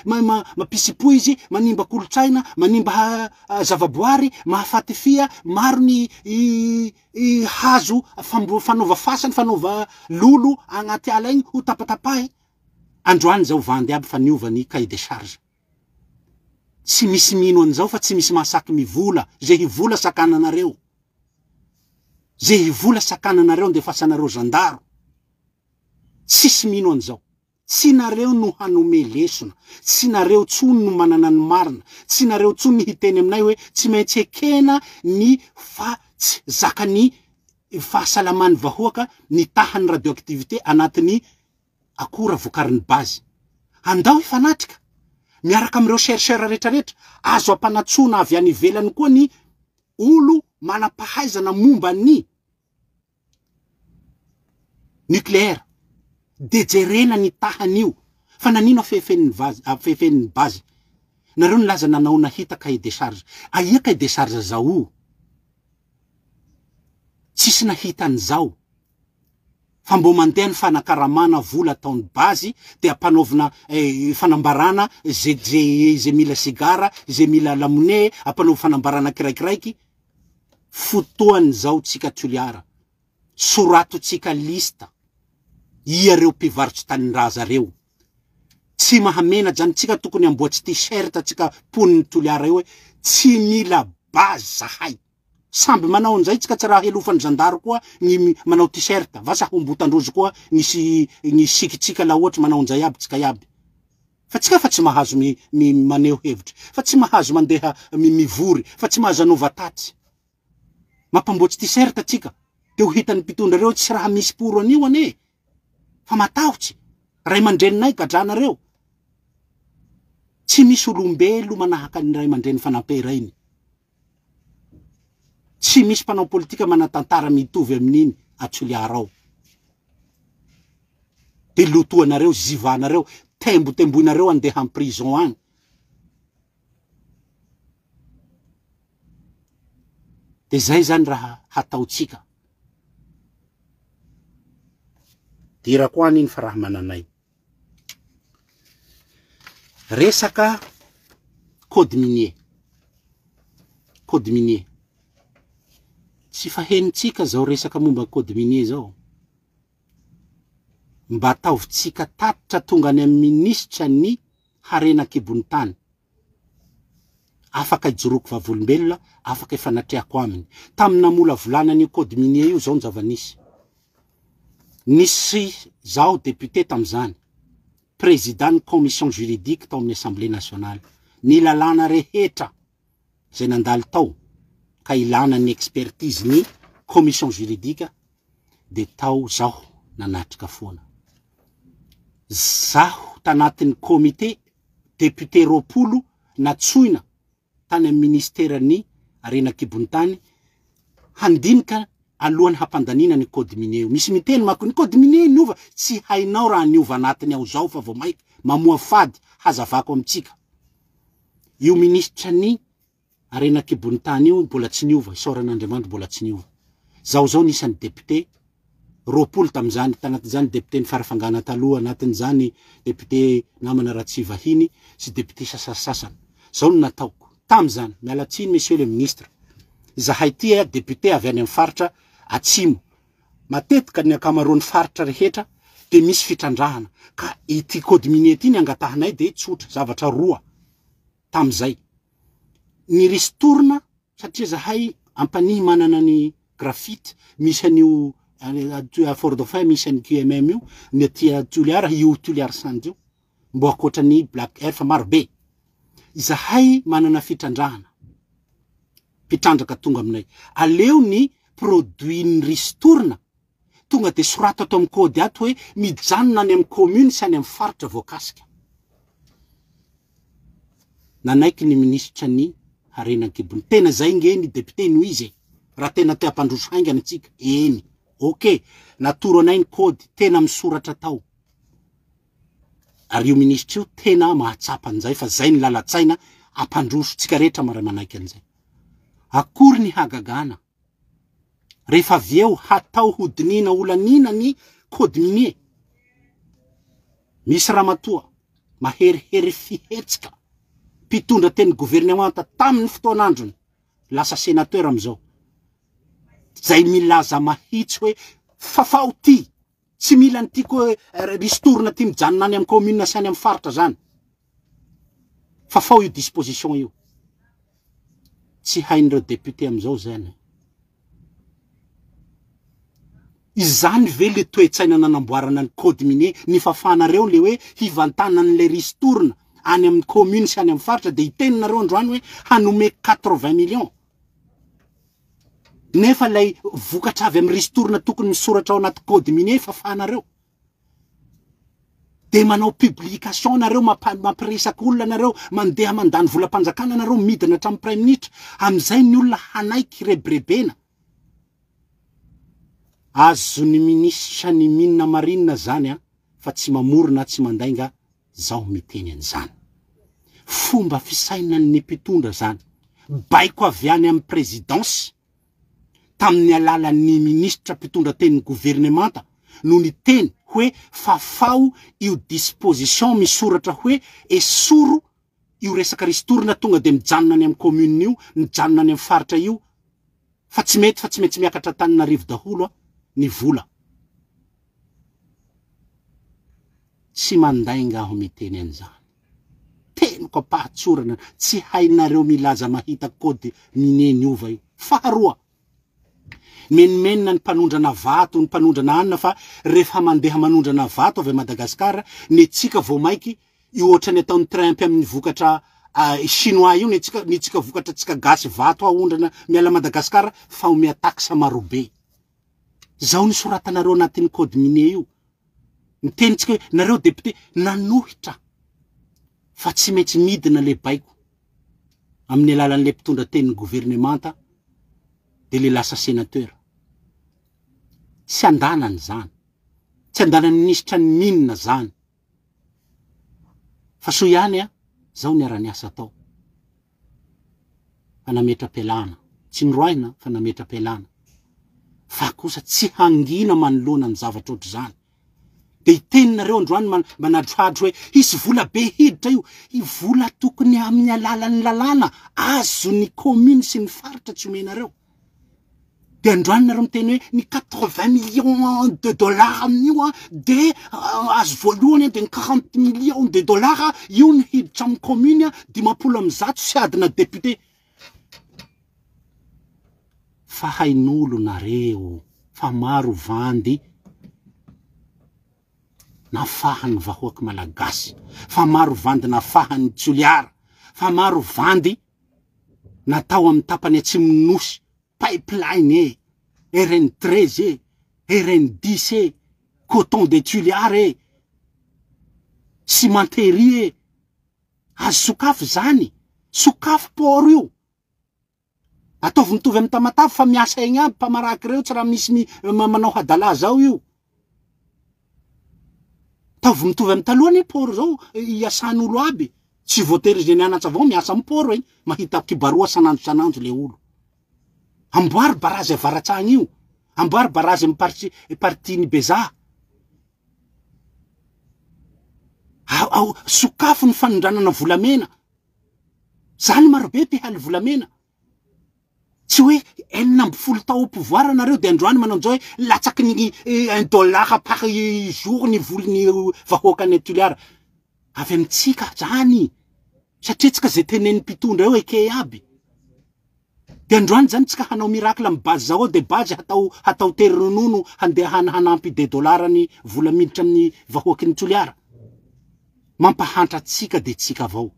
mapisipo izy manimba kolotsaina manimba zavaboary mahafaty fia maro ny hazo fanova fasany fanova lolo agnaty ala igny ho tapatapahy. Androany zao vandy aby fa niovany cahier de charge. Tsy misy mino an'izao fa tsy misy mahasaky mivola zay hivola sakananareo. Zay hivola sakananareo ndefasanareo zandaro. Tsisy mino an'izao. Tsy nareo no hanome lesona, tsy nareo tsony no manana ny marina, tsy nareo tsony hiteny aminay hoe tsy maintsy ekena ny zakany fahasalamany vahoaka ny tahany radioactivité anatin'ny akora vokariny bazy. Andao ifanatrika miaraka amin'ireo chercheurs rehetrarehetra azo ampanatsona avy any ivelany koa ny olo manampahaizana momba ny nucléaire. Dejerena ny tahan'io fa nanino afefen'ny bazy. Nareo nilaza nanao nahita cahier de charge. Aia cahier de charge zao? Tsisy nahita an'izao. Fa mbo mandeha ny fanakaramana vola taon'ny bazy de ampanaovina fanambarana zay mila sigara, zay mila lamone, ampanaovina fanambarana kiraikiraiky. Fotoany zao tsika toliara. Sorato tsika lista. Iareo mpivarotsy tanindraza reo. Tsy mahamena jany tsika tokony amboatsy t-shirt tsika poniny toliara eo hoe tsy mila bazy zahay. Samby manao an'izay tsika tsy raha helofany zandaro koa ny manao t-shirt. Vasa hombotandrozy koa ny sikitsika la ohatry manao an'izay aby tsika iaby. Fa tsika fa tsy mahazo maneho hevitra. Fa tsy mahazo mandeha mivory. Fa tsy mahazo anova tatsy. Mampamboatsy t-shirt tsika. De ho hitany mpitondra reo tsy raha misy poro anio ane. Fa matahotsy. Ray mandreninay gadranareo. Tsy misy olombelo manahaka ny ray mandreny fanamperainy. Tsy misy mpanao politika manatantara mitovy amin'iny atoliarao. De lotoanareo, zivanareo, tembotemboinareo andeha en prison agny. De zay zany raha hataotsika. Dira koa aniny fa raha mananay. Resaka code minier. Code minier. Tsy fahenitsika zao resaka momba code minier zao. Mba ataovitsika tatitra tonga any amin'ny minisitra ny harena kibony tany. Afaka ijoroako vavolombelona, afaka ifanatreako aminy. Tamina mola volana ny code minier io zao ny zava-nisy. Nisy zao député tamizany. Président commission juridique tao amin'ny Assemblée nationale. Ny lalàna rehetra zay nandalo tao ka ilana ny expertise ny commission juridique de tao zaho nanatrika foana. Zaho tanatin'ny comité député ropolo natsoina tany amin'ny ministère ny arena kibony tany handinika alohan'ny hampandanina ny code minier. Misy miteny mako ny code minier niova tsy hainao raha niova anatiny ao zao fa vao maika mamoa fady hazavako amitsika. Io ministra ny arena kibony tany io mbola tsy niova, isaoran'Andriamanitra mbola tsy niova. Zao nisan'ny député ropolo tamizany tanatin'izany député ny farafangana taloha, anatin'izany député namana Ratsivahiny sy député sasasasany. Zao no nataoko tamizany. Mialatsiny monsieur le ministre. Zahay tia député avy any amin'ny faritra atsimo. Matetika ny akamaroan'ny faritra rehetra de misy fitrandrahana. Ka ity code minier ity ny angatahanay de tsotra zavatra roa tamizay. Ny ristourna satria zahay ampanihy manana ny graphite misy an'io à Fort-Dauphin misy an'ny QMM io ny aty Toliara io Toliara Sand io mbo akoatrany Black Air fa maro be. Zahay manana fitrandrahana mpitrandraka tonga aminay aleo ny produit ny ristourna tonga de sorato ato amin'ny kody ato hoe mijanona any amin'ny commune sy any amin'ny faritra voakasika. Nanaiky ny ministra ny Harenan-Kibony tena zay nge ny député no izy raha tena te ampandroso haingana antsika eny ok natoro anay ny kody tena misoratra tao ary io ministra io tena mahatsapa an'izay fa zay ny lalatsaina ampandroso tsika rehetra mara manaiky an'izay. Akory ny hagagana rehefa avy eo hatao hodinina olanina ny kody minier misy ramatoa maherihery fihetsika mpitondra teny gouvernemanta tamin'ny fotoan'androny lasa sénateur amizao zay milaza mahitsy hoe fafao ty tsy mila ny tiako hoe ristourna ty mijanona any amin'ny commune sy any amin'ny faritra zany fafao io disposition io tsy hain'ireo député amizao zany. Izany ve le toetsaina nanamboarana ny code minier ny fafanareo le hoe hivantana an'le ristourna any amin'ny commune sy any amin'ny faritra de itenareo androany hoe hanome 80 millions. Nefa lay vokatra avy amin'ny ristourna tokony misoratra ao anaty code minier fafanareo. De manao publication nareo mampiresaka olona nareo mandeha mandany volam-panjakana nareo midina hatramin'ny prime ministre amizay ny olona hanaiky rebrebena. Azo ny ministra ny minina marinina zany fa tsy mamorona tsy mandainga zao miteny an'izany. Fomba fisainan'ny mpitondra zany baiko avy any amin'ny présidence tamin'ny alalan'ny ministra mpitondra teny gouvernemanta no ny teny hoe fafao io disposition misoratra hoe esoro io resaka ristourna tonga de mijanona any amin'ny commune io mijanona any amin'ny faritra io fa tsy mety miakatra Tananarivo daholo ny vola. Tsy mandainga aho miteny an'izany. Teniko pahatsorana tsy hainareo milaza mahita kody minier niova io. Faharoa menmenina ny mpanondrana vato ny mpanondrana hanina fa rehefa mandeha manondrana vato avy Madagasikara ny tsika vao maiky io ohatrany ataon'ny train amin'ny vokatra chinois io ny tsika vokatra tsika gasy vato aondrana miala Madagasikara fa omea taxe maro be. Zao ny soratanareo anatin'ny code minier io. Miteny tsika nareo député nanohitra fa tsy maintsy midina le baiko amin'ny alalan'le mpitondra teny gouvernemanta de le lasa sénateur. Tsy andanany zany. Tsy andanany ministra ny minina zany. Fa so ihany zao ny arany asa tao. Fa nametra pelana. Tsy nroaina fa nametra pelana. Fa kosa tsy hangina manoloana ny zavatra ohatry zany. De itenareo androany manadrohadro hoe hisy vola be hiditra io. I vola tokony amin'ny alalan'ny lalàna azo ny commune sy ny faritra tsy omenareo. De androany nareo miteny hoe ny 80 millions de dollars amin'io de azo voalohany de 40 millions de dollars io ny hiditra amin'ny commune 500 sy adina député. Fa hain'olo nareo fa maro vandy nafahan'ny vahoaka malagasy, fa maro vandy nafahan'ny Toliara, fa maro vandy natao amin'ny tapany Atsimonosy, pipeline RN13 RN10 coton de Toliara cimenterie azo sokafo zany, sokafo port io. Ataovy mitovy amin'ny Tamatave fa miasa igny aby mpamaraky reo tsy raha misy manao hadala zao io. Ataovy mitovy amin'ny talohany port zao iasan'olo aby. Tsy voatery zay nianatra avao miasa amin'ny port igny, mahita kibaroa sanandro le olo. Amboary barazy avaratsagny io. Amboary barazy amin'ny parti-ny Beza. Sokafo ny fanondranana volamena. Zany maro be te haly volamena. Tsy hoe 40 tao au pouvoir nareo de androany manao an'izao hoe latsaky ny $1 par jour ny volony vahoaka ny Toliara. Avy amintsika zany. Satria tsika zay tenen'ny mpitondra eo eke aby. De androany zany tsika hanao miracle am base zao de base hatao tery ronono handeha hanampy de dollarany vola miditra amin'ny vahoaky ny Toliara. Mampahanta tsika de tsika avao.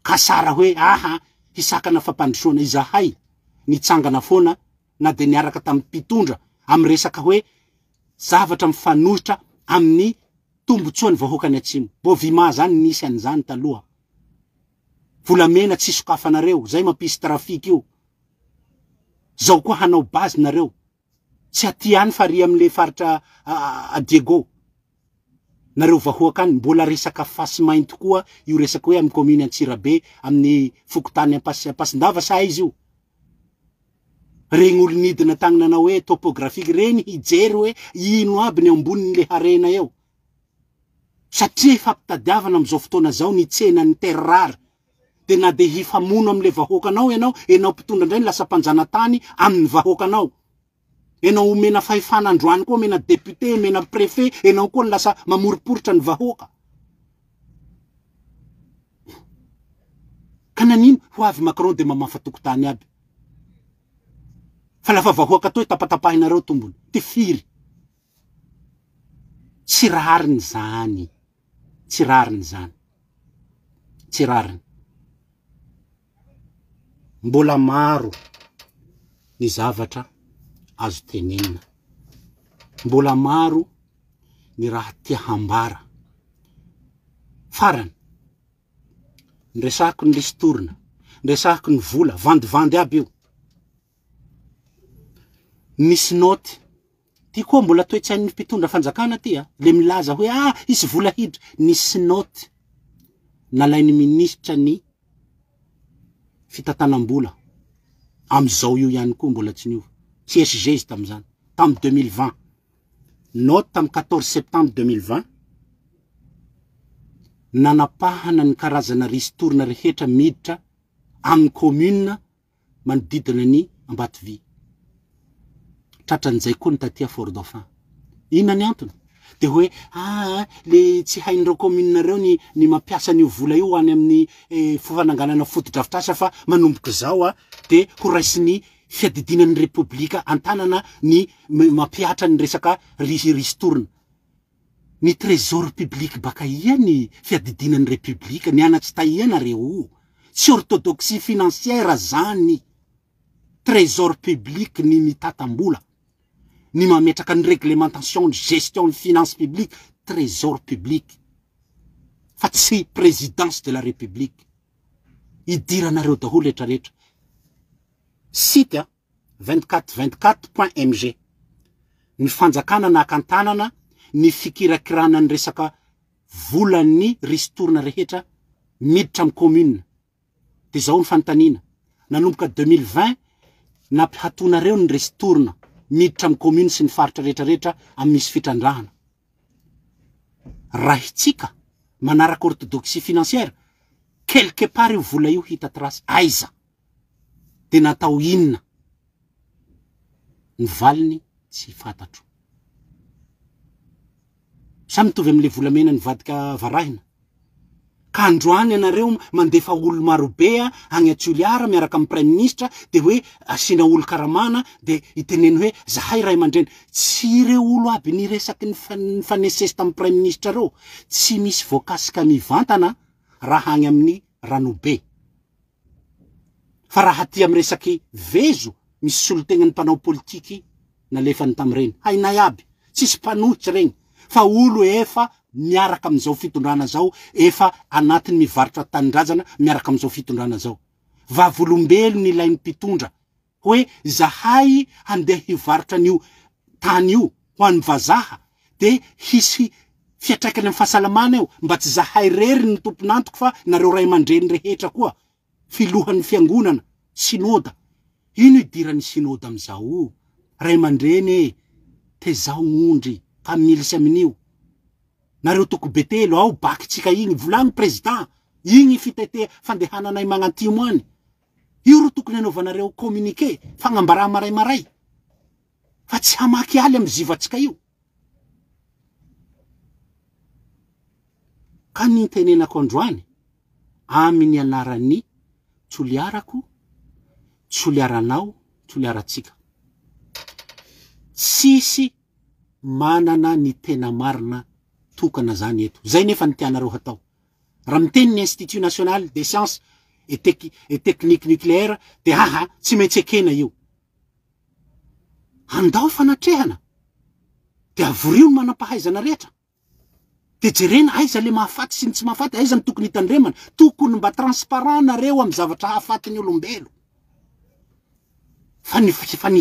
Ka sara hoe aha hisakana fampandrosoana izahay nitsangana foana na de niaraka tamin'ny mpitondra am resaka hoe zavatra mifanohitra amin'ny tombotsoan'ny vahoakany atsimo. Bovima zany nisy an'izany taloha. Volamena tsy sokafanareo, zay mampisy trafika io. Zao koa hanao base nareo. Tsy aty any fari am'le faritra a Diego. Nareo vahoakany mbola resaka fasy mainty koa io resaka hoe amin'ny commune Antsirabe amin'ny fokotany Ampasindava sa izy io. Regny olo nidina tagnana hoe topographique reny hijery hoe ino aby ny ambonin'le harena eo. Satria fampitadiavana am'izao fotoana zao ny tsena ny terrare. De na de hifamono am'le vahoakanao enao mpitondra indray lasa mpanjana tany amin'ny vahoakanao. Enao omena fahefana androany koa, omena député, omena préfet, enao koa lasa mamoriporitra ny vahoaka. Ka nanino ho avy Macron de mamafa tokotany aby. Fa lafa vahoaka toy tapatapahinareo tombony. Ty firy. Tsy rariny zany. Tsy rariny zany. Tsy rariny. Mbola maro ny zavatra azo tenenina. Mbola maro ny raha tia hambara. Farany. Nresako ny listorina. Nresako ny vola. Vandivandy aby io. Nisy noty. Ty koa mbola toetsain'ny mpitondra fanjakana ty le milaza hoe isy vola hidra. Nisy noty. Nalain'ny ministra ny fitatanam-bola. Am'izao io ihany koa mbola tsy niova. CSG izy tam'izany. Tam 2020. Note tam 14 septembre 2020. Nanapahana ny karazana ristorina rehetra miditra amin'ny commune manodidina ny Ambatovy. Tratran'izay koa ny tatia Fort Dauphin. Ina ny antony? De hoe le tsy hain'ireo commune reo ny mampiasa ny vola io any amin'ny fananganana fotodrafitrasa fa manomboka zao de ho raisin'ny fiadidinan'ny Republika antanana ny mampiatra ny resaka ristorina. Ny trésor public baka ia ny fiadidinan'ny Republika ny anatsy tahiana reo. Tsy orthodoxie financière zany. Trésor public ny mitatam-bola. Ny mametraka ny réglementation de gestion de finance publique, trésor public. Fa tsy présidence de la République. Idiranareo daholo retraretra. Site 2424.mg. Ny fanjakana na akantanana ny fikirakirana ny resaka volan'ny ristorina rehetra miditra amin'ny commune. De zao ny fanontaniana. Nanomboka 2020 nampihatonareo ny ristorina miditra amin'ny commune sy ny faritra retraretra amin'ny misy fitrandrahana. Raha itsika manaraka orthodoxie financière, quelque part io vola io hita trasy aiza. De natao inona? Ny valiny tsy fantatro. Samy mitovy amin'le volamena ny vadika varahina. Ka androany ianareo mandefa olo marobe agny Toliara miaraka amin'ny prime ministre de hoe asina olo karamana de iteneny hoe zahay ray aman-dreny. Tsy ireo olo aby ny resaky ny fanesesy tamin'ny prime ministre reo. Tsy misy voakasika mivantana raha agny amin'ny ranobe. Fa raha ty amin'ny resaky vezo misy solotegnan'ny mpanao politiky nalefany tamin'ireny. Hainay aby. Tsisy mpanohitra regny. Fa olo efa miaraka am'izao fitondrana zao, efa anatiny mivarotra tanindrazana miaraka am'izao fitondrana zao. Vavolombelo ny ilain'ny mpitondra. Hoe zahay handeha hivarotra an'io tany io ho an'ny vazaha de hisy fiatraikany amin'ny fahasalamana eo mba tsy zahay rery ny tompon'antoko fa nareo ray aman-dreny rehetra koa. Filohan'ny fiangonana, sinoda. Ino idiran'ny sinoda am'izao? Ray aman-dreny tezao ondry ka militsy amin'io. Nareo toko betelo ao bakitsika igny volagny président igny fitete fandehananay magnantimo any. Io ro tokony anaovanareo communiqué fagnambara maray. Fa tsy hamaky aly amin'ny zivatsika io. Ka ny tenenako androany amin'ny anaran'ny Toliarako tsoliaranao, tsoliaratsika. Tsisy manana ny tena marina tokana zany eto. Zay nefa ny tianareo hatao. Raha miteny ny Institut National des Sciences et Techniques Nucléaires, de tsy maintsy ekena io. Andao fanatrehana. De avorio ny manam-pahaizana rehetra. De jerena aiza le mahafaty sy ny tsy mahafaty, aiza ny tokony hitandremana, tokony mba transparent nareo amin'ny zavatra hahafatin'ny olombelo. Fa ny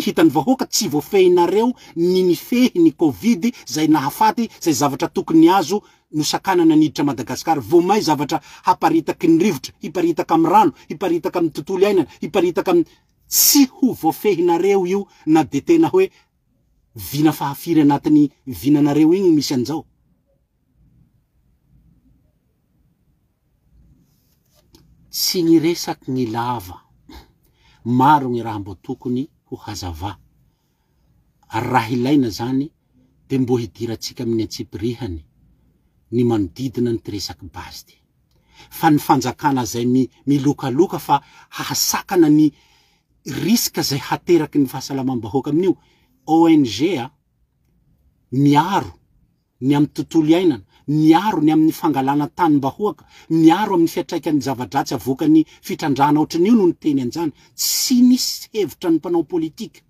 hitany vahoaka tsy voafehinareo ny nifehy ny Covid zay nahafaty, zay zavatra tokony azo nosakanana niditra Madagasikara. Vomay zavatra haparitaky ny rivotra, hiparitaka amin'ny rano, hiparitaka amin'ny tontolo iainana, hiparitaka amin'ny tsy ho voafehinareo io na de tena hoe vina fahafiry anatin'ny vinanareo igny misy anjao. Tsy ny resaky ny lava. Maro ny raha mbo tokony ho hazava. Raha ilaina zany de mbo hidiratsika amin'ny antsipirihany ny manodidina ny resaky basy. Fa ny fanjakana zay milokaloka fa hahasakana ny riska zay hateraky ny fahasalamam-bahoaka amin'io. ONG miaro ny amin'ny tontolo iainana, miaro ny amin'ny fangalana tany-bahoaka, miaro amin'ny fiatraikany zava-dratsy avoakany fitrandrahana ohatran'io no ny teny anjany. Tsy nisy hevitra ny mpanao politika.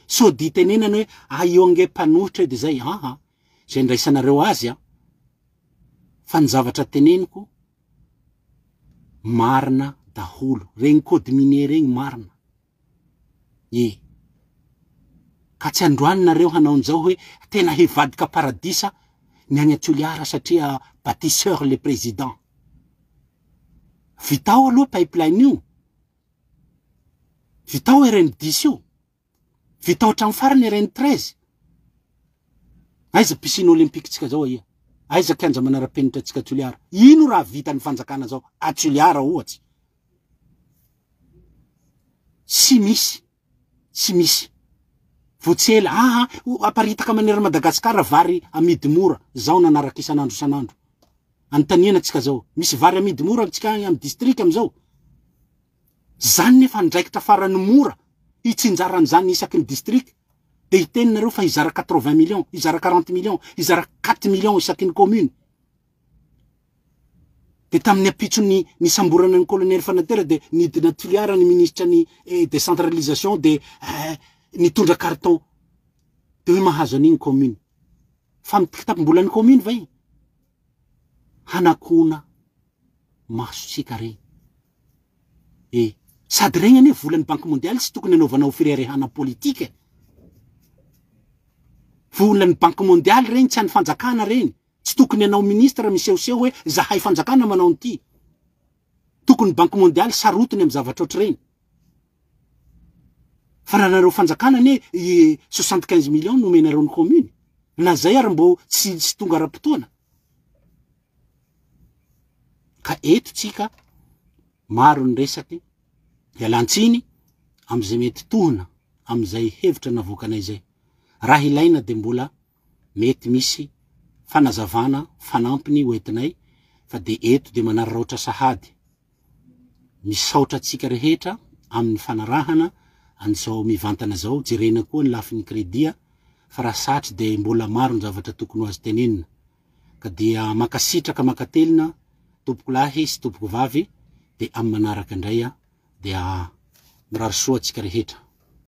So di tenenana hoe io ange mpanohitra de zay, zay ndraisanareo azy fa ny zavatra teneniko marina daholo. Regny code minier regny marina. Ka tsy androaninareo hanao an'izao hoe tena hivadika paradisa ny agny Toliara satria bâtisseur le président. Vitao aloha pipeline io. Vitao RN10 io. Vitao trano farany RN13. Aiza piscine olympique tsika zao ia. Aiza kianja manara-penitra tsika Toliara. Ino raha vita ny fanjakana zao? A Toliara ohatsy. Tsy misy. Votsela, aparitaka manera Madagasikara vary amidy mora. Zao nanaraka isanandro. Antaniana tsika zao. Misy vary amidy mora tsika amin'ny district amizao. Zany nefa ndraikitra farany mora. Itsinjaran zany isaky ny district. De hiteninareo fa izara 80 millions, izara 40 millions, izara 4 millions isaky ny commune. De tamin'ny apitso ny samborana ny colonel Fanatera de nidina Toliara ny ministra ny décentralisation de nitondra carton. De hoe mahazo an'igny commune. Fa mitikitapim-bola ny commune va igny. Hanakona masotsika regny. Sady regny ane volan'ny Banque mondiale tsy tokony anaovanao firerehana politika. Volan'ny Banque mondiale regny tsy any fanjakana regny. Tsy tokony anao ministra miseho hoe zahay fanjakana manao an'ity. Tokony Banque mondiale sarotiny amin'ny zavatra ohatry regny. Fa nareo fanjakana ne 75 millions nomenareo ny commune. Na zay ary mbo tsy tonga ra-potoana. Ka eto tsika maro ny resaky ialantsiny am'izay mety tohina am'izay hevitra navoakanay zay. Raha ilaina de mbola mety misy fanazavana fanampiny hoentinay fa de eto de manararaotra sahady. Misaotra tsika rehetra amin'ny fanarahana an'izao mivantana zao, jerena koa ny lafin'ny kredia fa raha satry de mbola maro ny zavatra tokony ho azy tenenina. Ka dia makasitraka makatelina tompoko lahy sy tompoko vavy de amin'ny manaraka indray dia mirary soa tsika rehetra.